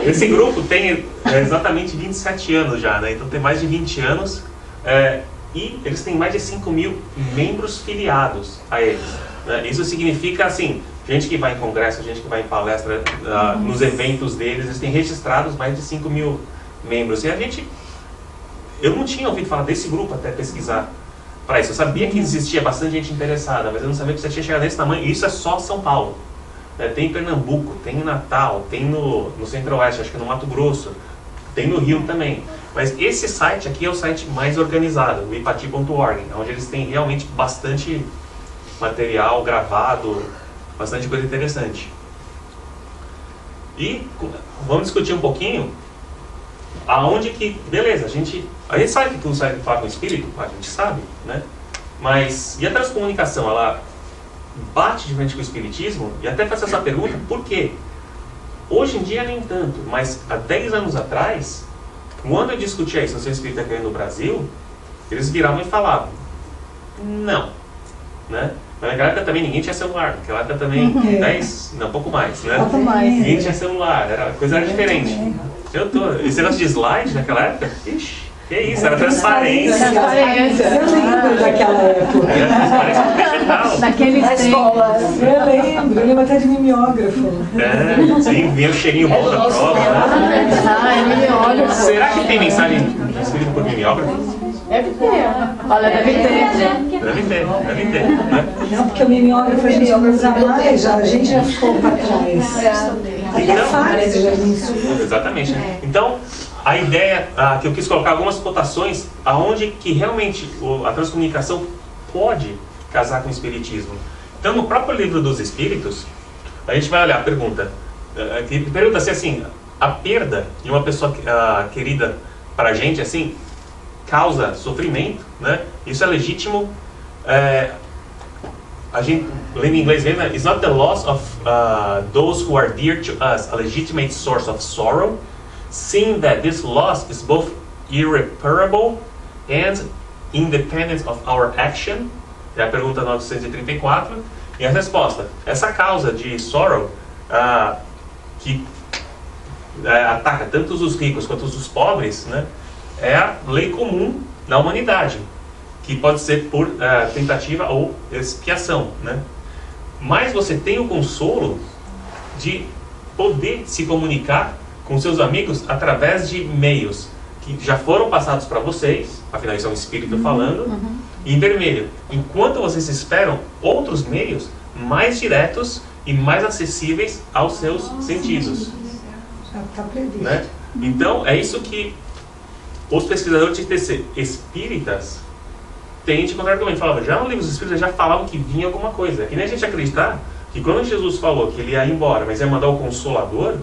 Esse grupo tem exatamente 27 anos já, né? Então tem mais de 20 anos e eles têm mais de 5.000 membros filiados a eles. Né? Isso significa, assim, gente que vai em congresso, gente que vai em palestra, nos eventos deles, eles têm registrados mais de 5.000 membros. E eu não tinha ouvido falar desse grupo até pesquisar para isso. Eu sabia que existia bastante gente interessada, mas eu não sabia que você tinha chegado nesse tamanho. E isso é só São Paulo. Tem em Pernambuco, tem em Natal, tem no Centro-Oeste, acho que no Mato Grosso, tem no Rio também. Mas esse site aqui é o site mais organizado, o ipati.org, onde eles têm realmente bastante material gravado, bastante coisa interessante. E vamos discutir um pouquinho aonde que, beleza, a gente sabe que tudo sai falar com o espírito, a gente sabe, né? Mas e a transcomunicação, ela bate de frente com o espiritismo? E até faço essa pergunta, por quê? Hoje em dia nem tanto, mas há 10 anos atrás, quando eu discutia isso no Centro Espírita aqui no Brasil, eles viravam e falavam, não, né? Naquela época também ninguém tinha celular, naquela época também 10, não, pouco mais, né? Pouco mais. Ninguém tinha celular, a coisa era diferente. Esse negócio de slide naquela época, ixi, que isso, era transparência. Eu lembro daquela época. Era transparência vegetal. Naqueles tempos. Eu lembro até de mimeógrafo. Sim, vinha o cheirinho bom da prova, né? Mimeógrafo. Será que tem mensagem escrita por mimeógrafo? Deve ter. Olha, deve ter. Deve ter, né? Não, porque o mimeógrafo a gente não usa mais, a gente já ficou para trás. Até fax já isso. Exatamente. Então, a ideia que eu quis colocar algumas cotações aonde que realmente a transcomunicação pode casar com o espiritismo. Então, no próprio livro dos Espíritos, a gente vai olhar a pergunta. Pergunta-se assim, a perda de uma pessoa querida para a gente, assim, causa sofrimento, né? Isso é legítimo. A gente, lendo em inglês mesmo, is not the loss of those who are dear to us a legitimate source of sorrow, seeing that this loss is both irreparable and independent of our action? É a pergunta 934. E a resposta, essa causa de sorrow que ataca tanto os ricos quanto os pobres, né, é a lei comum na humanidade, que pode ser por tentativa ou expiação, né? Mas você tem o consolo de poder se comunicar com seus amigos através de meios que já foram passados para vocês, afinal isso é um espírito falando, e em vermelho, enquanto vocês esperam outros meios mais diretos e mais acessíveis aos seus sentidos. Já está previsto. Né? Então, é isso que os pesquisadores de TC espíritas têm de contra-argumento. Falavam, já no livro dos espíritas já falavam que vinha alguma coisa. É que nem a gente acreditar que quando Jesus falou que ele ia embora, mas ia mandar o Consolador,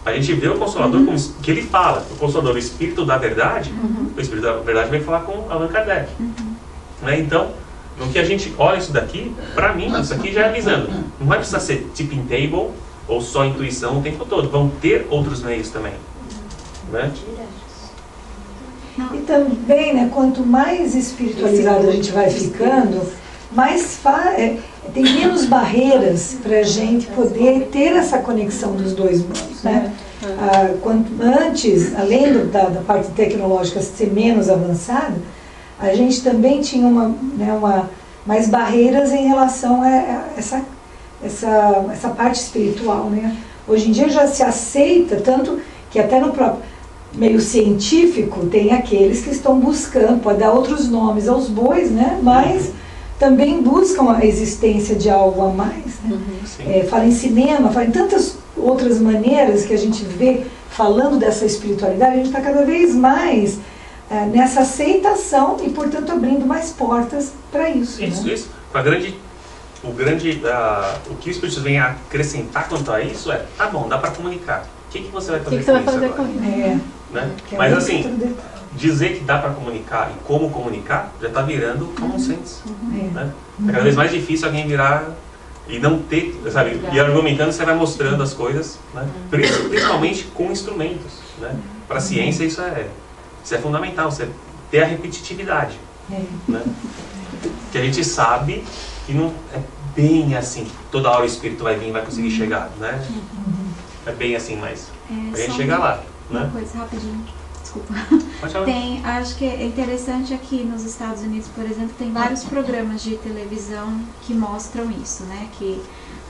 a gente vê o Consolador como que ele fala, o Consolador, o Espírito da Verdade, o Espírito da Verdade vem falar com Allan Kardec. Né? Então, no que a gente olha isso daqui, para mim, isso aqui já é avisando. Não vai precisar ser tipping table ou só intuição o tempo todo. Vão ter outros meios também. Né? E também, né, quanto mais espiritualizado a gente vai ficando, mais tem menos barreiras para a gente poder ter essa conexão dos dois mundos. Né? Antes, além da parte tecnológica ser menos avançada, a gente também tinha mais barreiras em relação a essa parte espiritual. Né? Hoje em dia já se aceita, tanto que até no próprio meio científico tem aqueles que estão buscando, pode dar outros nomes aos bois, né? Mas também buscam a existência de algo a mais. Né? Fala em cinema, fala em tantas outras maneiras que a gente vê falando dessa espiritualidade, a gente está cada vez mais nessa aceitação e, portanto, abrindo mais portas para isso. Isso, né? isso. O que o Espírito vem a acrescentar quanto a isso é, tá bom, dá para comunicar. O que você vai fazer com isso agora? Né? Mas assim, dizer que dá para comunicar e como comunicar já está virando common sense. Né? É cada vez mais difícil alguém virar e não ter, sabe, e argumentando você vai mostrando as coisas, né? Principalmente com instrumentos. Né? Para a ciência isso é fundamental, você ter a repetitividade. Né? Que a gente sabe que não é bem assim, toda hora o espírito vai vir e vai conseguir chegar. Né? É bem assim, mas a gente chega lá. Uma Né? coisa, rapidinho, desculpa. Pode falar. Acho que é interessante aqui nos Estados Unidos, por exemplo, tem vários programas de televisão que mostram isso, né? Que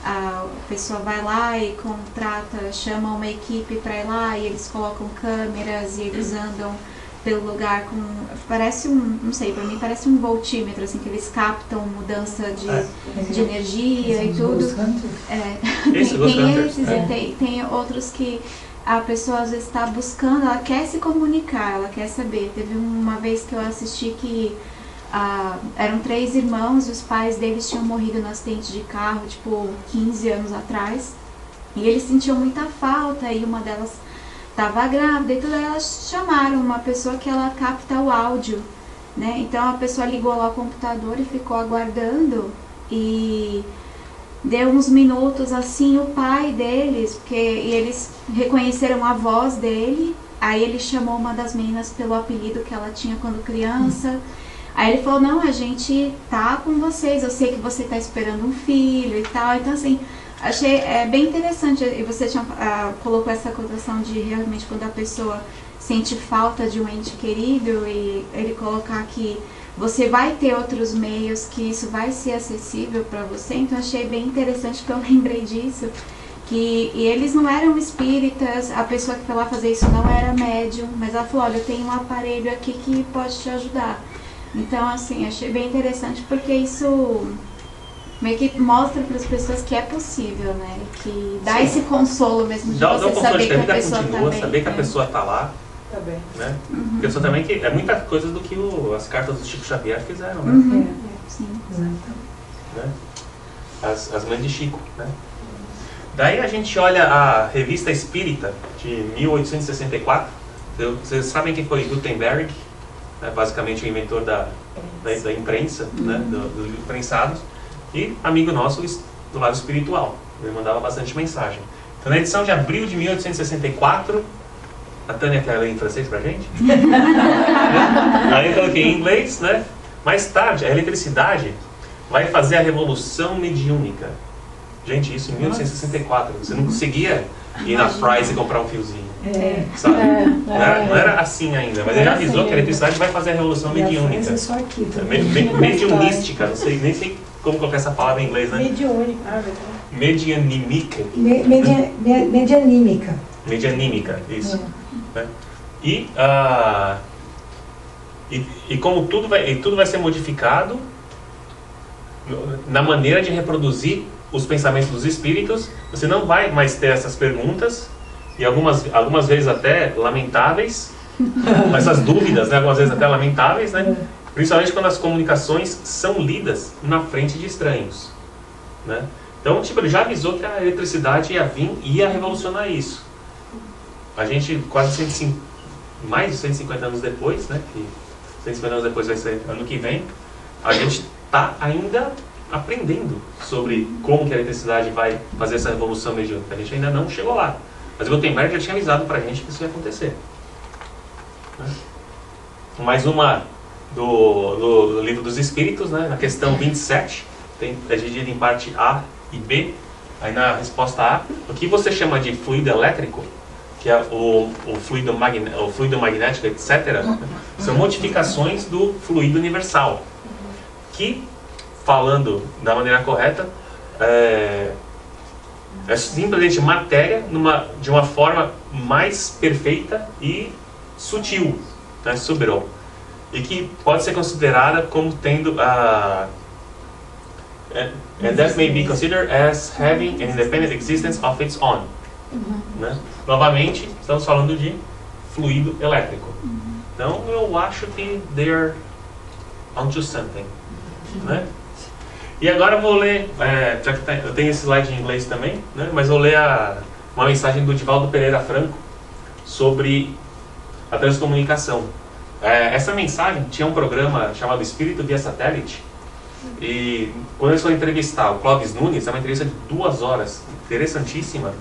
a pessoa vai lá e contrata, chama uma equipe para ir lá e eles colocam câmeras e eles andam pelo lugar com... Parece não sei, para mim parece um voltímetro, assim, que eles captam mudança de energia e tudo. Tem esses e tem outros que a pessoa às vezes está buscando, ela quer se comunicar, ela quer saber. Teve uma vez que eu assisti que eram 3 irmãos e os pais deles tinham morrido no acidente de carro, tipo, 15 anos atrás. E eles sentiam muita falta e uma delas estava grávida e tudo, aí elas chamaram uma pessoa que ela capta o áudio, né? Então a pessoa ligou lá o computador e ficou aguardando e deu uns minutos assim, o pai deles, e eles reconheceram a voz dele, aí ele chamou uma das meninas pelo apelido que ela tinha quando criança, aí ele falou, não, a gente tá com vocês, eu sei que você tá esperando um filho e tal, então assim, achei bem interessante, e você colocou essa cotação de realmente quando a pessoa sente falta de um ente querido e ele colocar que você vai ter outros meios, que isso vai ser acessível para você. Então achei bem interessante que eu lembrei disso, e eles não eram espíritas, a pessoa que foi lá fazer isso não era médium, mas ela falou, olha, eu tenho um aparelho aqui que pode te ajudar. Então assim, achei bem interessante porque isso meio que mostra para as pessoas que é possível, né? Que dá esse consolo mesmo de você saber que a pessoa está bem. Saber que a pessoa está lá. Tá bem. Né? Porque isso também é muita coisa do que as cartas do Chico Xavier fizeram, né? Sim. Né? As mães de Chico, né? Daí a gente olha a Revista Espírita de 1864. Vocês sabem quem foi Gutenberg, né? Basicamente o inventor da imprensa, né? Dos imprensados, e amigo nosso do lado espiritual. Ele mandava bastante mensagem. Então na edição de abril de 1864, a Tânia quer ler em francês pra gente? Aí eu coloquei em inglês, né? Mais tarde, a eletricidade vai fazer a revolução mediúnica. Gente, isso em 1864. Você não conseguia ir na Fry's e comprar um fiozinho. Sabe? Não era assim ainda, mas ele já avisou que a eletricidade vai fazer a revolução mediúnica. É só aqui também. Mediunística, não sei, nem sei como colocar essa palavra em inglês, né? Mediúnica. Medianímica. Medianímica. Medianímica, isso. Né? E como tudo vai ser modificado na maneira de reproduzir os pensamentos dos espíritos, você não vai mais ter essas perguntas, e algumas vezes até lamentáveis, essas dúvidas, né? Algumas vezes até lamentáveis, né? Principalmente quando as comunicações são lidas na frente de estranhos, né? Então, tipo, ele já avisou que a eletricidade ia vir e ia revolucionar isso. A gente, mais de 150 anos depois, né? Que 150 anos depois vai ser ano que vem, a gente está ainda aprendendo sobre como que a eletricidade vai fazer essa revolução mediúnica. A gente ainda não chegou lá. Mas o Gutenberg já tinha avisado pra gente que isso ia acontecer. Mais uma do Livro dos Espíritos, né? Na questão 27, é dividida em parte A e B. Aí na resposta A, o que você chama de fluido elétrico, que é o fluido magnético, etc., são modificações do fluido universal, que, falando da maneira correta, é simplesmente matéria de uma forma mais perfeita e sutil, né, subtil, e que pode ser considerada como tendo and that may be considered as having an independent existence of its own. Né? Novamente, estamos falando de fluido elétrico. Então, eu acho que they're onto something. Né? E agora eu vou ler, já que eu tenho esse slide em inglês também, né? Mas vou ler uma mensagem do Divaldo Pereira Franco sobre a transcomunicação. Essa mensagem tinha um programa chamado Espírito via Satélite, e quando eles foram entrevistar o Clóvis Nunes, é uma entrevista de 2 horas, interessantíssima.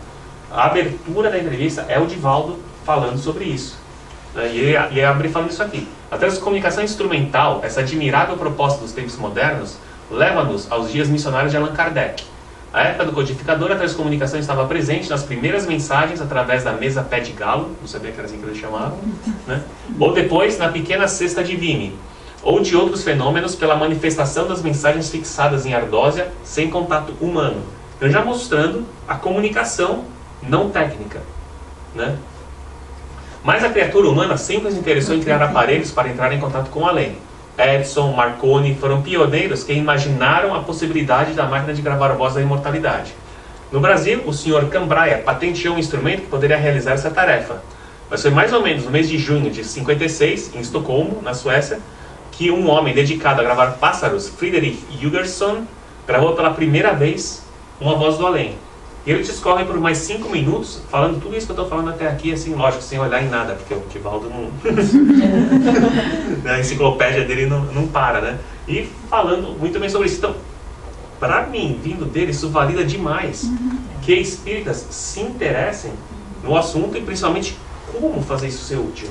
A abertura da entrevista é o Divaldo falando sobre isso. E ele abre falando isso aqui. A transcomunicação instrumental, essa admirável proposta dos tempos modernos, leva-nos aos dias missionários de Allan Kardec. Na época do codificador, a transcomunicação estava presente nas primeiras mensagens através da mesa pé de galo, não sabia que era assim que eles chamavam, né? Ou depois na pequena cesta divine, ou de outros fenômenos pela manifestação das mensagens fixadas em ardósia sem contato humano. Então já mostrando a comunicação não técnica, né? Mas a criatura humana sempre se interessou em criar aparelhos para entrar em contato com o além. Edison, Marconi foram pioneiros que imaginaram a possibilidade da máquina de gravar a voz da imortalidade. No Brasil, o Sr. Cambraia patenteou um instrumento que poderia realizar essa tarefa. Mas foi mais ou menos no mês de junho de 56, em Estocolmo, na Suécia, que um homem dedicado a gravar pássaros, Frederick Hugersson, gravou pela primeira vez uma voz do além. E ele discorre por mais 5 minutos, falando tudo isso que eu estou falando até aqui, assim, lógico, sem olhar em nada, porque o Divaldo não... a enciclopédia dele não para, né? E falando muito bem sobre isso. Então, para mim, vindo dele, isso valida demais que espíritas se interessem no assunto e principalmente como fazer isso ser útil.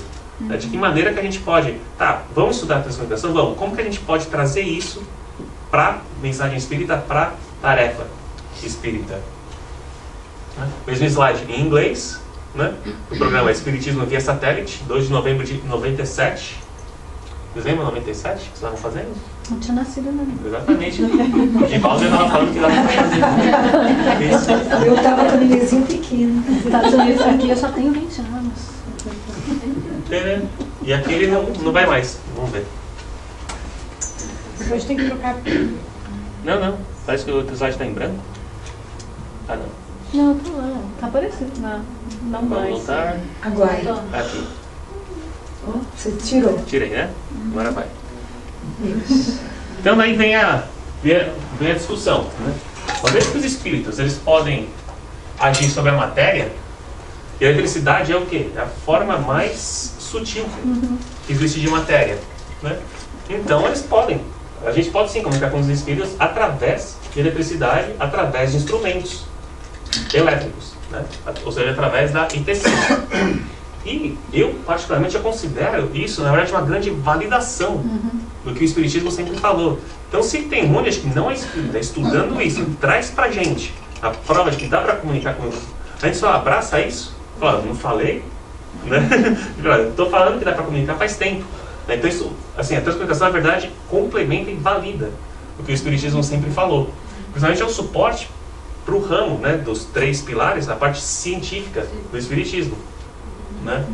De que maneira que a gente pode... Tá, vamos estudar a transcomunicação? Vamos. Como que a gente pode trazer isso para mensagem espírita, para tarefa espírita? Mesmo slide em inglês, né? O programa Espiritismo via Satélite, 2 de novembro de 97. Dezembro de 97, que vocês estavam fazendo? Não tinha nascido, não. Exatamente. O Divaldo já estava falando que dava para fazer isso. Eu estava com o nenenzinho pequeno. Estados Unidos, aqui eu só tenho 20 anos. E aqui ele não vai mais. Vamos ver. Depois tem que trocar. Não. Parece que o outro slide está em branco. Ah, não. Não, tá lá. Tá aparecendo. Não Vamos mais. voltar. Agora. Aqui. Você tirou. Tirei, né? Agora vai. Então daí vem a discussão, né? Uma vez que os espíritos eles podem agir sobre a matéria, e a eletricidade é o quê? É a forma mais sutil que existe de matéria, né? Então eles podem. A gente pode sim comunicar com os espíritos através de eletricidade, através de instrumentos elétricos, né? Ou seja, através da ITC. E eu, particularmente, eu considero isso, na verdade, uma grande validação do que o Espiritismo sempre falou. Então, se tem um monte de gente que não é espírita, estudando isso, traz pra gente a prova de que dá para comunicar com... A gente só abraça isso, fala, não falei, né? Estou falando que dá para comunicar faz tempo. Então, isso, assim, a transcomunicação, na verdade, complementa e valida o que o Espiritismo sempre falou. Principalmente é o suporte para o ramo, né, dos 3 pilares, a parte científica do espiritismo, né?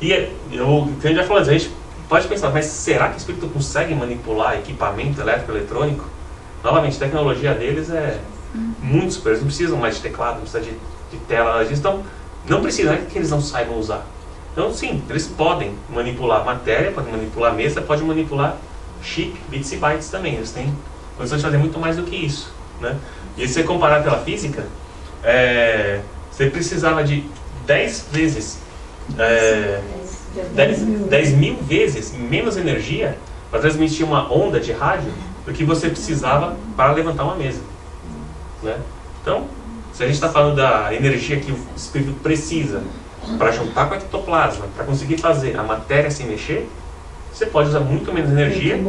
E a gente já falou, a gente pode pensar, mas será que o espírito consegue manipular equipamento elétrico, eletrônico? Novamente, a tecnologia deles é muito superior, eles não precisam mais de teclado, não precisam de tela, então não precisa, não é que eles não saibam usar. Então sim, eles podem manipular matéria, podem manipular mesa, podem manipular chip, bits e bytes também, eles têm condição de fazer muito mais do que isso, né? E se você comparar pela física, você precisava de 10 vezes, 10 mil vezes menos energia para transmitir uma onda de rádio do que você precisava para levantar uma mesa, né? Então, se a gente está falando da energia que o espírito precisa para juntar com o ectoplasma, para conseguir fazer a matéria sem mexer, você pode usar muito menos energia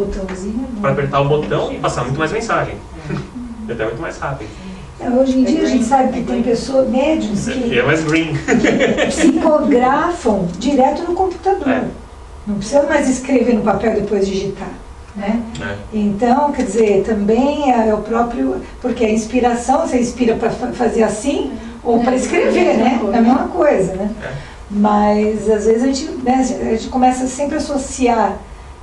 para apertar o botão e passar muito mais mensagem. E até muito mais rápido. Hoje em dia a gente sabe que tem pessoas, médiums, que é mais green. psicografam direto no computador. Não precisa mais escrever no papel e depois digitar, né? Então, quer dizer, também é o próprio... Porque a inspiração, você inspira para fazer assim ou para escrever, né? É a mesma coisa, né? Mas, às vezes, a gente começa sempre a associar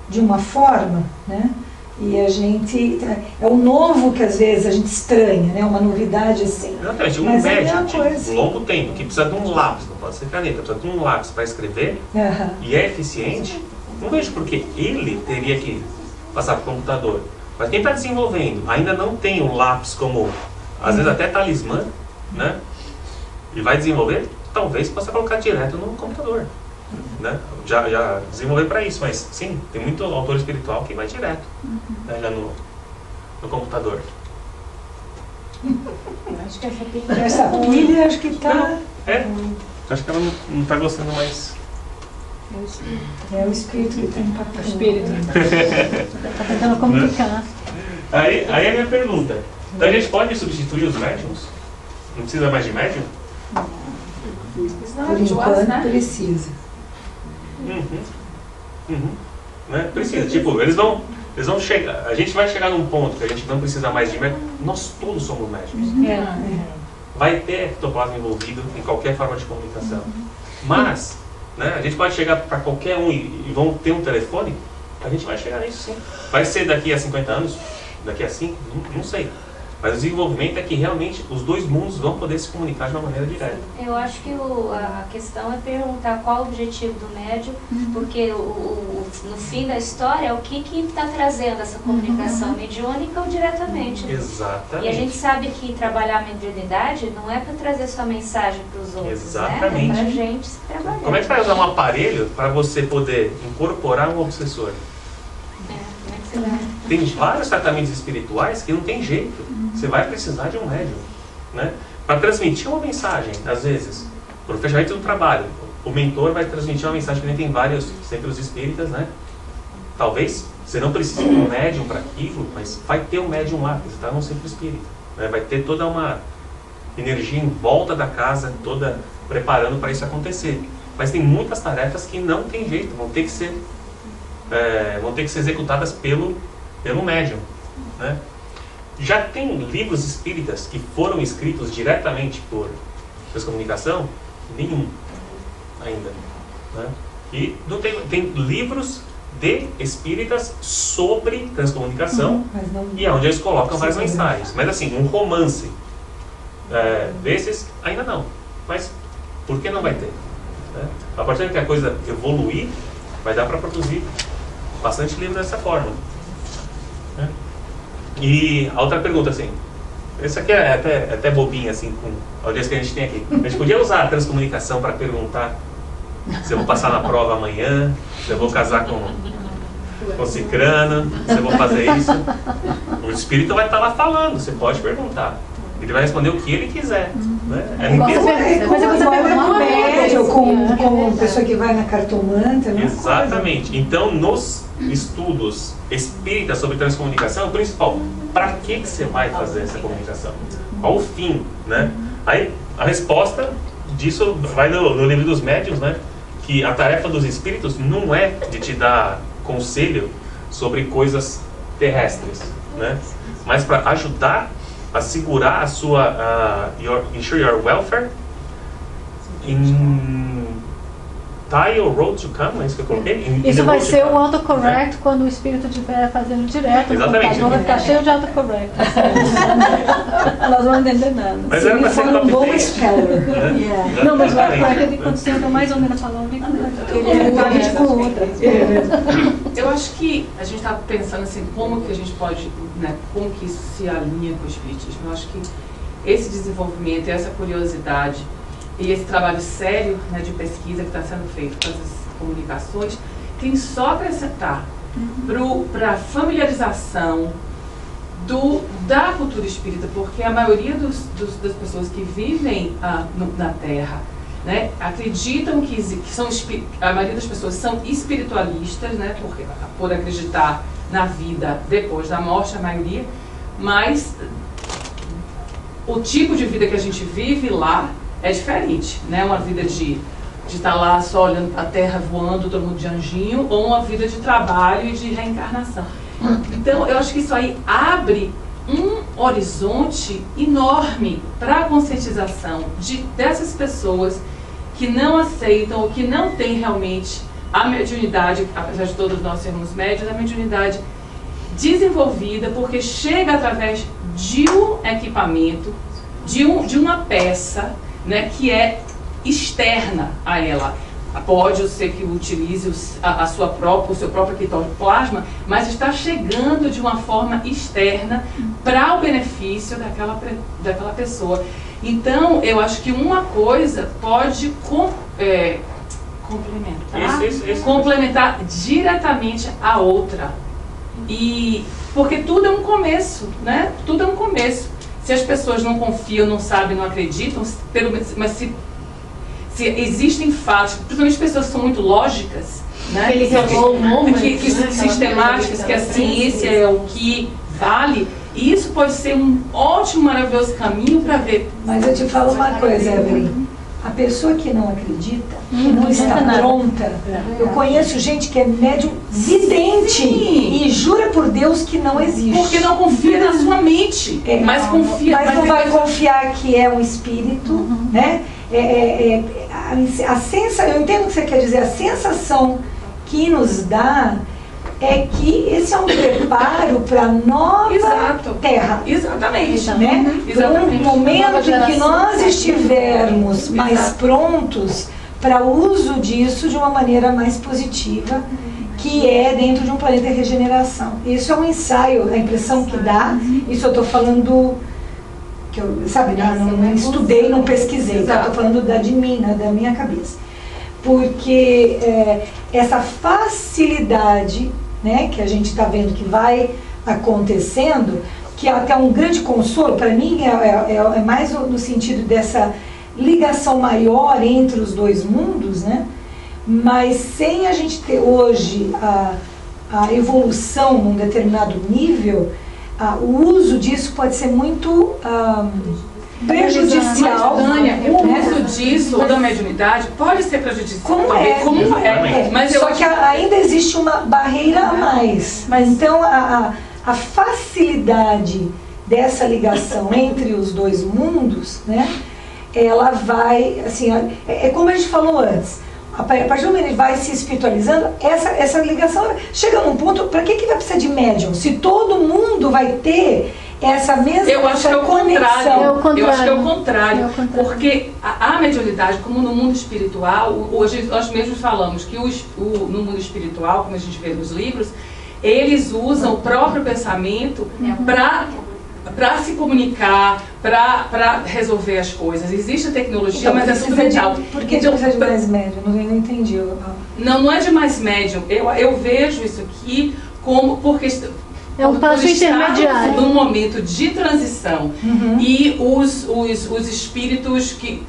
de uma forma, né? E a gente... É o novo que, às vezes, a gente estranha, né? Uma novidade assim. Exatamente. Um médium de longo tempo, que precisa de um lápis, não pode ser caneta, precisa de um lápis para escrever, e é eficiente, não vejo por que ele teria que passar para o computador. Mas quem está desenvolvendo ainda não tem o lápis como, às vezes, até talismã, né? E vai desenvolver, talvez possa colocar direto no computador, né? Já desenvolver para isso, mas sim, tem muito autor espiritual que vai direto, né, já no computador. Acho que essa pilha acho que está... Acho que ela não está gostando mais. É o espírito que tem um papel. Está tentando comunicar. Aí a minha pergunta, então a gente pode substituir os médiums? Não precisa mais de médium? Por enquanto precisa. Né? Precisa, tipo, eles vão chegar, a gente vai chegar num ponto que a gente não precisa mais de médium, nós todos somos médiums. Vai ter ectoplasma envolvido em qualquer forma de comunicação. Mas, né, a gente pode chegar para qualquer um e vão ter um telefone, a gente vai chegar nisso sim. Vai ser daqui a 50 anos, daqui a 5, não sei. Mas o desenvolvimento é que realmente os dois mundos vão poder se comunicar de uma maneira direta. Eu acho que a questão é perguntar qual o objetivo do médium, porque no fim da história é o que está trazendo essa comunicação mediúnica ou diretamente. Exatamente. E a gente sabe que trabalhar a mediunidade não é para trazer sua mensagem para os outros, exatamente, né? É para a gente se trabalhar. Como é que vai usar um aparelho para você poder incorporar um obsessor? Tem vários tratamentos espirituais que não tem jeito. Você vai precisar de um médium, né? Para transmitir uma mensagem, às vezes, para o fechamento do trabalho, o mentor vai transmitir uma mensagem que nem tem vários centros espíritas, né? Talvez você não precise de um médium para aquilo, mas vai ter um médium lá, porque você está num centro espírita, né? Vai ter toda uma energia em volta da casa, toda preparando para isso acontecer. Mas tem muitas tarefas que não tem jeito, vão ter que ser executadas pelo médium, né? Já tem livros espíritas que foram escritos diretamente por transcomunicação? Nenhum ainda, né? E não tem livros de espíritas sobre transcomunicação, e é onde eles colocam várias mensagens. Mas assim, um romance desses ainda não. Mas por que não vai ter, né? A partir que a coisa evoluir, vai dar para produzir bastante livro dessa forma, né? E a outra pergunta, assim, essa aqui é até bobinha, assim, com a audiência que a gente tem aqui. A gente podia usar a transcomunicação para perguntar se eu vou passar na prova amanhã, se eu vou casar com cicrano, se eu vou fazer isso. O espírito vai estar lá falando, você pode perguntar. Ele vai responder o que ele quiser, né? Como pessoa que vai na cartomanta, né? Exatamente. Então, nos estudos espíritas sobre transcomunicação, o principal, para que você vai fazer essa comunicação? Qual o fim, né? Aí, a resposta disso vai no livro dos médiuns, né? Que a tarefa dos espíritos não é de te dar conselho sobre coisas terrestres, né? Mas para ajudar assegurar a sua ensure your welfare in tile road to come, é isso que eu coloquei? Isso vai ser o autocorrect quando o espírito estiver fazendo direto. Exatamente. O computador vai ficar cheio de autocorrect. Nós não vamos entender nada. Mas Se era ele pra ser for um bom copy-paste. speller. É. Não, mas o Exatamente. autocorrect, quando você entra mais ou menos falando, vem com Ele é gente com outra. Eu acho que a gente está pensando assim, como que a gente pode, né, como que isso se alinha com o espiritismo. Eu acho que esse desenvolvimento, essa curiosidade e esse trabalho sério, né, de pesquisa que está sendo feito com essas comunicações, tem só a acrescentar para a familiarização da cultura espírita, porque a maioria das pessoas que vivem na Terra, né, acreditam que são, a maioria das pessoas são espiritualistas, né, por acreditar na vida depois da morte, a maioria, mas o tipo de vida que a gente vive lá é diferente, né? Uma vida de estar lá só olhando para a terra, voando, todo mundo de anjinho, ou uma vida de trabalho e de reencarnação. Então, eu acho que isso aí abre um horizonte enorme para a conscientização dessas pessoas que não aceitam ou que não têm realmente a mediunidade, apesar de todos nós sermos médios, a mediunidade desenvolvida, porque chega através de um equipamento, de uma peça, né, que é externa a ela. Pode ser que utilize o seu próprio ectoplasma, mas está chegando de uma forma externa para o benefício daquela pessoa. Então, eu acho que uma coisa pode complementar diretamente a outra. E porque tudo é um começo, né? Tudo é um começo. Se as pessoas não confiam, não sabem, não acreditam, mas se existem fatos, principalmente pessoas que são muito lógicas, né? Sistemáticas, que a ciência é o que vale, e isso pode ser um ótimo, maravilhoso caminho para ver. Mas eu te falo uma coisa, Evelyn. A pessoa que não acredita, que não está pronta, eu conheço gente que é médium vidente e jura por Deus que não existe. Porque não confia na sua mente, mas confia. Mas não vai confiar que é um espírito, né? Eu entendo o que você quer dizer, a sensação que nos dá é que esse é um preparo para a nova Terra. Exatamente. Né? Exatamente. No momento em que nós estivermos mais prontos para o uso disso de uma maneira mais positiva, que é dentro de um planeta de regeneração. Isso é um ensaio, a impressão que dá, isso eu estou falando, que eu, sabe, não estudei, não pesquisei, estou falando de mim, né, da minha cabeça. Porque essa facilidade, né, que a gente está vendo que vai acontecendo, que é até um grande consolo, para mim é mais no sentido dessa ligação maior entre os dois mundos, né? Mas sem a gente ter hoje a evolução num determinado nível, o uso disso pode ser muito prejudicial. O uso disso, ou da mediunidade, pode ser prejudicial. Como é. Mas só que ainda existe uma barreira a mais. Mas então a facilidade dessa ligação entre os dois mundos, né, ela vai, assim, é como a gente falou antes, a partir do momento que ele vai se espiritualizando, essa ligação chega num ponto, para que vai precisar de médium? Se todo mundo vai ter essa mesma Eu acho que é o conexão. Eu acho que é o contrário. Porque a mediunidade, como no mundo espiritual, hoje nós mesmos falamos que no mundo espiritual, como a gente vê nos livros, eles usam o próprio pensamento para se comunicar, para resolver as coisas. Existe a tecnologia, Então, mas é tudo mental. Por que precisa de mais médium? Não entendi. Não é de mais médium. Eu vejo isso aqui como porque é um passo intermediário. Num momento de transição. E os espíritos que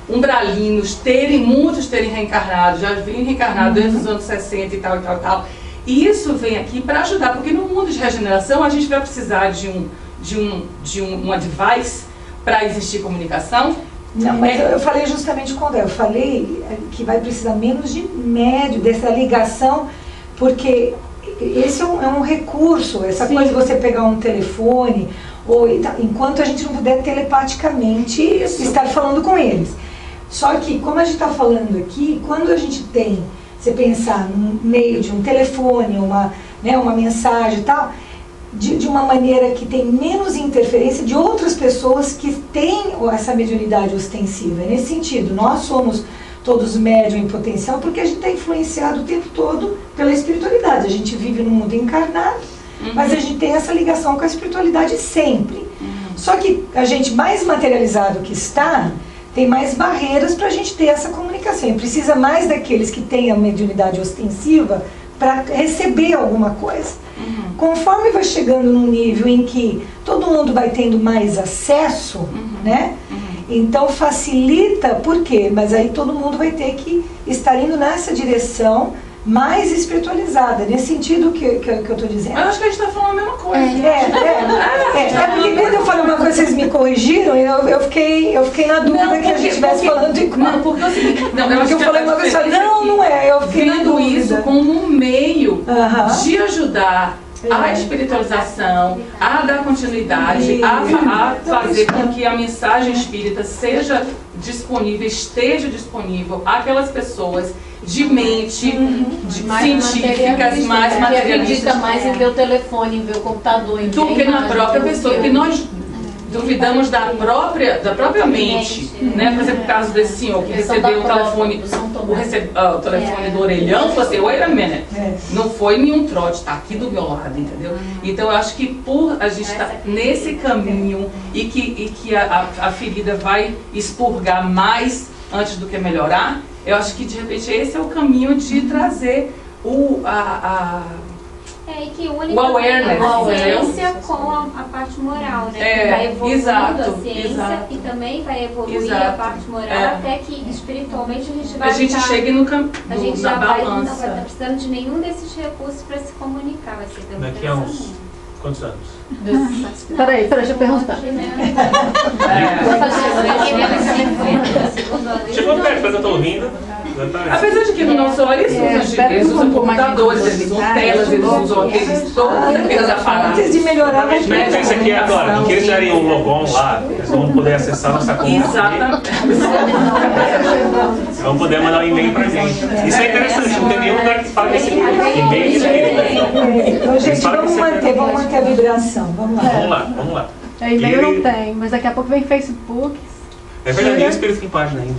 umbralinos muitos terem reencarnado, já vêm reencarnado desde os anos 60 e tal. E isso vem aqui para ajudar, porque no mundo de regeneração a gente vai precisar de um device para existir comunicação. Não, mas eu falei justamente quando eu falei que vai precisar menos de médio, dessa ligação, porque esse é um recurso, essa coisa de você pegar um telefone, enquanto a gente não puder telepaticamente estar falando com eles. Só que, como a gente está falando aqui, quando a gente tem, você pensar no meio de um telefone, uma mensagem e tal, de uma maneira que tem menos interferência de outras pessoas que têm essa mediunidade ostensiva. Nesse sentido, nós somos todos médium em potencial porque a gente está influenciado o tempo todo pela espiritualidade. A gente vive num mundo encarnado, mas a gente tem essa ligação com a espiritualidade sempre. Só que a gente, mais materializado que está, tem mais barreiras para a gente ter essa comunicação. E precisa mais daqueles que têm a mediunidade ostensiva para receber alguma coisa. Conforme vai chegando num nível em que todo mundo vai tendo mais acesso, né? Então facilita, por quê? Mas aí todo mundo vai ter que estar indo nessa direção mais espiritualizada, nesse sentido que eu estou dizendo. Eu acho que a gente está falando a mesma coisa. Porque quando eu falei uma coisa, vocês me corrigiram, eu fiquei na dúvida que a gente estivesse falando igual. Não, porque eu falei uma coisa, não é, eu fiquei na dúvida. Vendo isso como um meio de ajudar a espiritualização, a dar continuidade, a fazer com que a mensagem espírita seja disponível, esteja disponível àquelas pessoas de mente, científicas, mais materialistas. Que acredita mais em ver o telefone, em ver o computador, em ver do que na própria pessoa, que nós duvidamos da própria mente, né? Por exemplo, o caso desse senhor que recebeu o telefone do orelhão, falou assim, wait a minute, não foi nenhum trote, está aqui do meu lado, entendeu? Então eu acho que por a gente estar nesse caminho e que a ferida vai expurgar mais antes do que melhorar, eu acho que de repente esse é o caminho de trazer e que une o awareness, a ciência com a parte moral, né? Que vai evoluindo a ciência e também vai evoluir a parte moral até que espiritualmente a gente chegue no a gente já na vai, balança. Não vai estar precisando de nenhum desses recursos para se comunicar, vai ser pelo Daqui a uns quantos anos? Peraí, deixa eu perguntar. Chegou perto, mas eu estou ouvindo. Apesar de que no nosso olho eles usam computadores, eles usam telas, eles usam aqueles aparatos. Antes de melhorar, a gente pensa aqui agora, que eles gerem um logon lá, eles vão poder acessar nossa conta. Exatamente. Vão poder mandar um e-mail pra gente. Isso é interessante, não tem nenhum lugar que fala desse e-mail espírita. Então, gente, vamos manter a vibração. Vamos lá. E-mail não tem, mas daqui a pouco vem Facebook. É verdade, nem o espírito tem página ainda.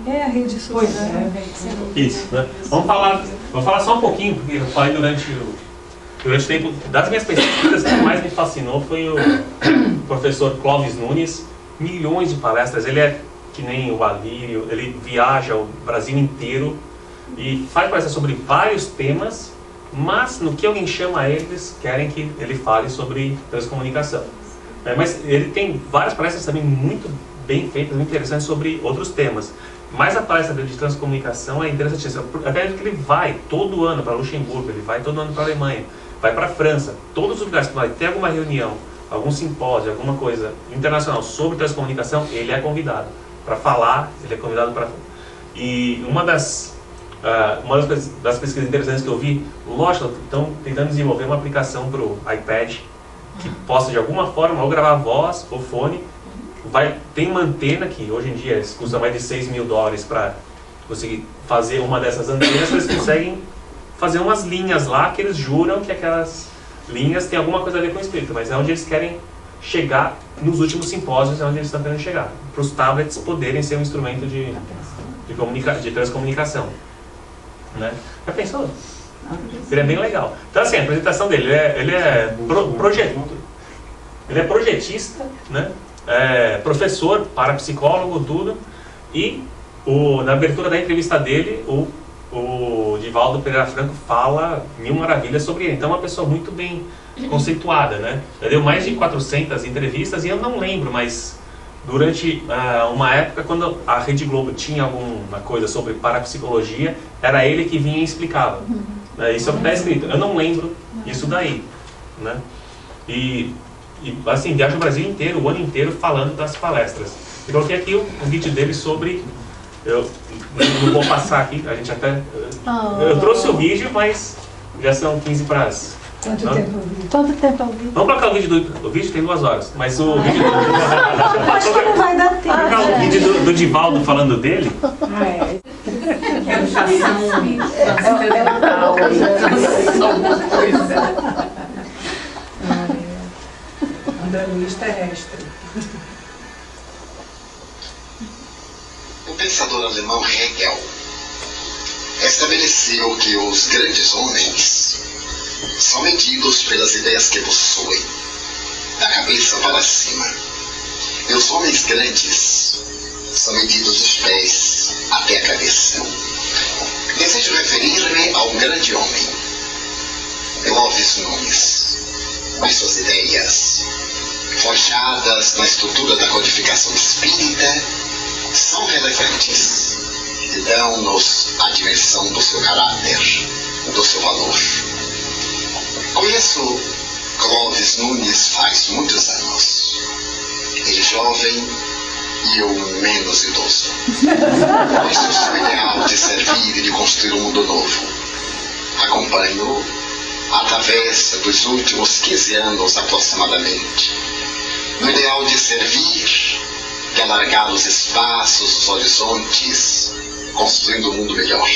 É a rede social. Isso, né? Vamos falar só um pouquinho, porque eu falei durante o tempo, das minhas pesquisas, o que mais me fascinou foi o professor Clóvis Nunes, milhões de palestras, ele é que nem o Alírio, ele viaja o Brasil inteiro e faz palestras sobre vários temas, mas no que alguém chama eles, querem que ele fale sobre transcomunicação. Mas ele tem várias palestras também muito bem feitas, muito interessantes sobre outros temas. Mas a palestra dele de transcomunicação é interessantíssima. Até que ele vai todo ano para Luxemburgo, ele vai todo ano para a Alemanha, vai para a França, todos os lugares que vai ter alguma reunião, algum simpósio, alguma coisa internacional sobre transcomunicação, ele é convidado para falar, ele é convidado para... E uma das pesquisas interessantes que eu vi, lógico, estão tentando desenvolver uma aplicação para o iPad, que possa de alguma forma ou gravar voz ou fone. Tem uma antena que hoje em dia custa mais de $6 mil para conseguir fazer uma dessas antenas. Eles conseguem fazer umas linhas lá que eles juram que aquelas linhas têm alguma coisa a ver com o espírito, mas é onde eles querem chegar nos últimos simpósios, é onde eles estão querendo chegar, para os tablets poderem ser um instrumento de transcomunicação, né? Já pensou? Ele é bem legal. Então assim, a apresentação dele, ele é projetista, né? Professor, parapsicólogo, tudo. E na abertura da entrevista dele, o Divaldo Pereira Franco fala mil maravilhas sobre ele. Então é uma pessoa muito bem conceituada, né? Já deu mais de 400 entrevistas e eu não lembro, mas durante uma época, quando a Rede Globo tinha alguma coisa sobre parapsicologia, era ele que vinha e explicava. Isso é o que está escrito. Eu não lembro isso daí, né? E assim, viaja o Brasil inteiro, o ano inteiro, falando das palestras. Eu coloquei aqui um vídeo dele sobre... não vou passar aqui, a gente até... Eu trouxe o vídeo, mas já são 15 para as... Quanto tempo é o vídeo? Quanto tempo é o vídeo? Vamos colocar o vídeo o vídeo tem 2 horas, mas o vídeo do... Acho que não vai dar tempo. Vamos colocar o vídeo do Divaldo falando dele. Luz terrestre. O pensador alemão Hegel estabeleceu que os grandes homens são medidos pelas ideias que possuem, da cabeça para cima. E os homens grandes são medidos dos pés até a cabeça. Desejo referir-me a um grande homem, Clóvis Nunes, mas suas ideias, forjadas na estrutura da codificação espírita, são relevantes e dão-nos a dimensão do seu caráter, do seu valor. Conheço Clóvis Nunes faz muitos anos. Ele jovem e eu menos idoso. Conheço o seu ideal de servir e de construir um mundo novo. Acompanho através dos últimos 15 anos aproximadamente, no ideal de servir, de alargar os espaços, os horizontes, construindo um mundo melhor.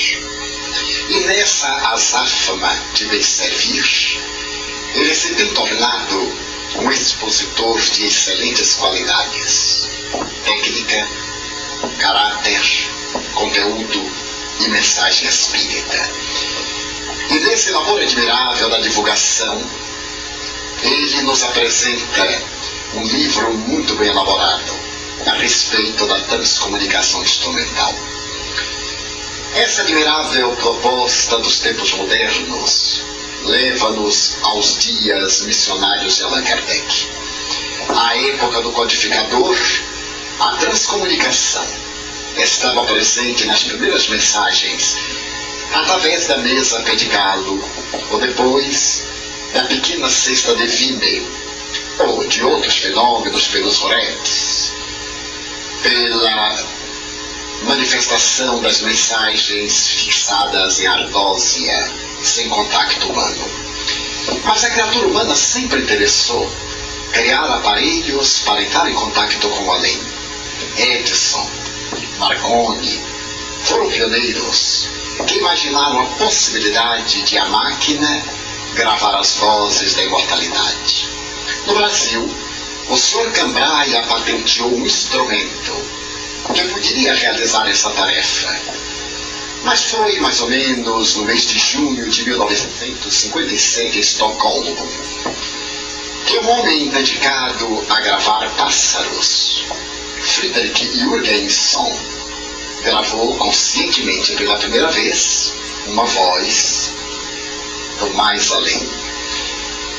E nessa azáfama de bem servir, ele se tem tornado um expositor de excelentes qualidades: técnica, caráter, conteúdo e mensagem espírita. E nesse labor admirável da divulgação, ele nos apresenta um livro muito bem elaborado a respeito da transcomunicação instrumental. Essa admirável proposta dos tempos modernos leva-nos aos dias missionários de Allan Kardec. À época do codificador, a transcomunicação estava presente nas primeiras mensagens, através da mesa pé de galo, ou depois da pequena cesta de vime, ou de outros fenômenos pelos Horetes, pela manifestação das mensagens fixadas em ardósia, sem contato humano. Mas a criatura humana sempre interessou criar aparelhos para entrar em contato com o além. Edison, Marconi foram pioneiros que imaginaram a possibilidade de a máquina gravar as vozes da imortalidade. No Brasil, o Sr. Cambraia patenteou um instrumento que poderia realizar essa tarefa. Mas foi mais ou menos no mês de junho de 1957 em Estocolmo que um homem dedicado a gravar pássaros, Frederick Jurgenson, gravou conscientemente pela primeira vez uma voz do mais além.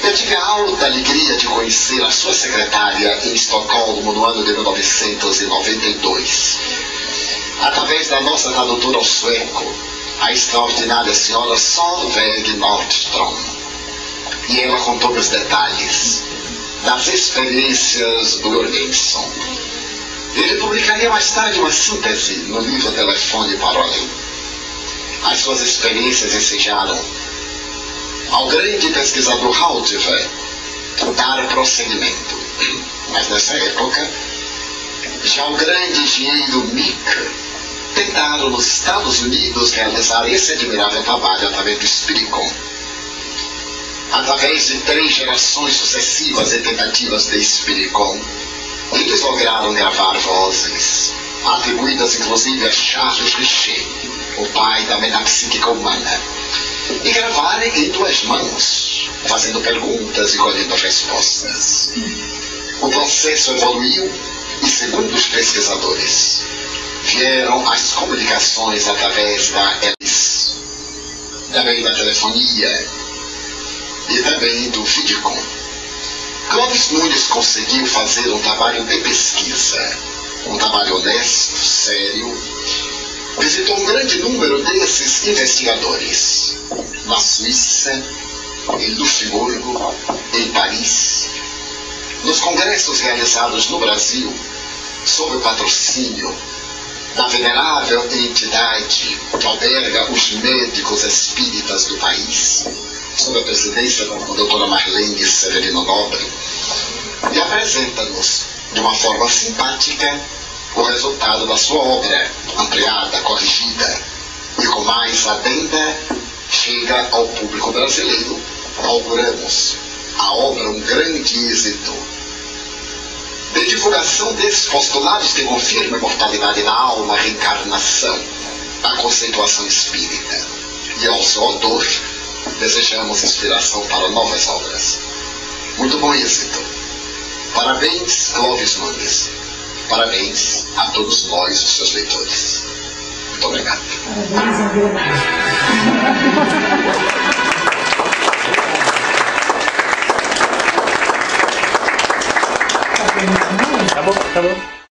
Eu tive a alta alegria de conhecer a sua secretária em Estocolmo no ano de 1992, através da nossa tradutora ao sueco, a extraordinária senhora Solveig Nordström. E ela contou os detalhes das experiências do Jurgenson. Ele publicaria mais tarde uma síntese no livro Telefone para o Além. As suas experiências ensejaram ao grande pesquisador Haldiver dar prosseguimento. Mas nessa época, já o grande engenheiro Mick tentaram nos Estados Unidos realizar esse admirável trabalho através do Spiricom. Através de 3 gerações sucessivas de tentativas de Spiricom, eles lograram gravar vozes, atribuídas inclusive a Charles Richer, o pai da metapsíquica humana, e gravarem em 2 mãos, fazendo perguntas e colhendo respostas. O processo evoluiu e, segundo os pesquisadores, vieram as comunicações através da hélice, também da telefonia e também do Vidicom. Clóvis Nunes conseguiu fazer um trabalho de pesquisa, um trabalho honesto, sério. Visitou um grande número desses investigadores na Suíça, em Luxemburgo, em Paris, nos congressos realizados no Brasil, sob o patrocínio da venerável entidade que alberga os médicos espíritas do país, sob a presidência da doutora Marlene Severino Nobre, e apresenta-nos, de uma forma simpática, o resultado da sua obra, ampliada, corrigida e com mais adenda, chega ao público brasileiro. Auguramos a obra um grande êxito de divulgação desses postulados que confirmam a imortalidade da alma, a reencarnação, a conceituação espírita. E ao seu autor, desejamos inspiração para novas obras. Muito bom êxito. Parabéns, Clóvis Nunes. Parabéns a todos nós, os seus leitores. Muito obrigado. Parabéns, André.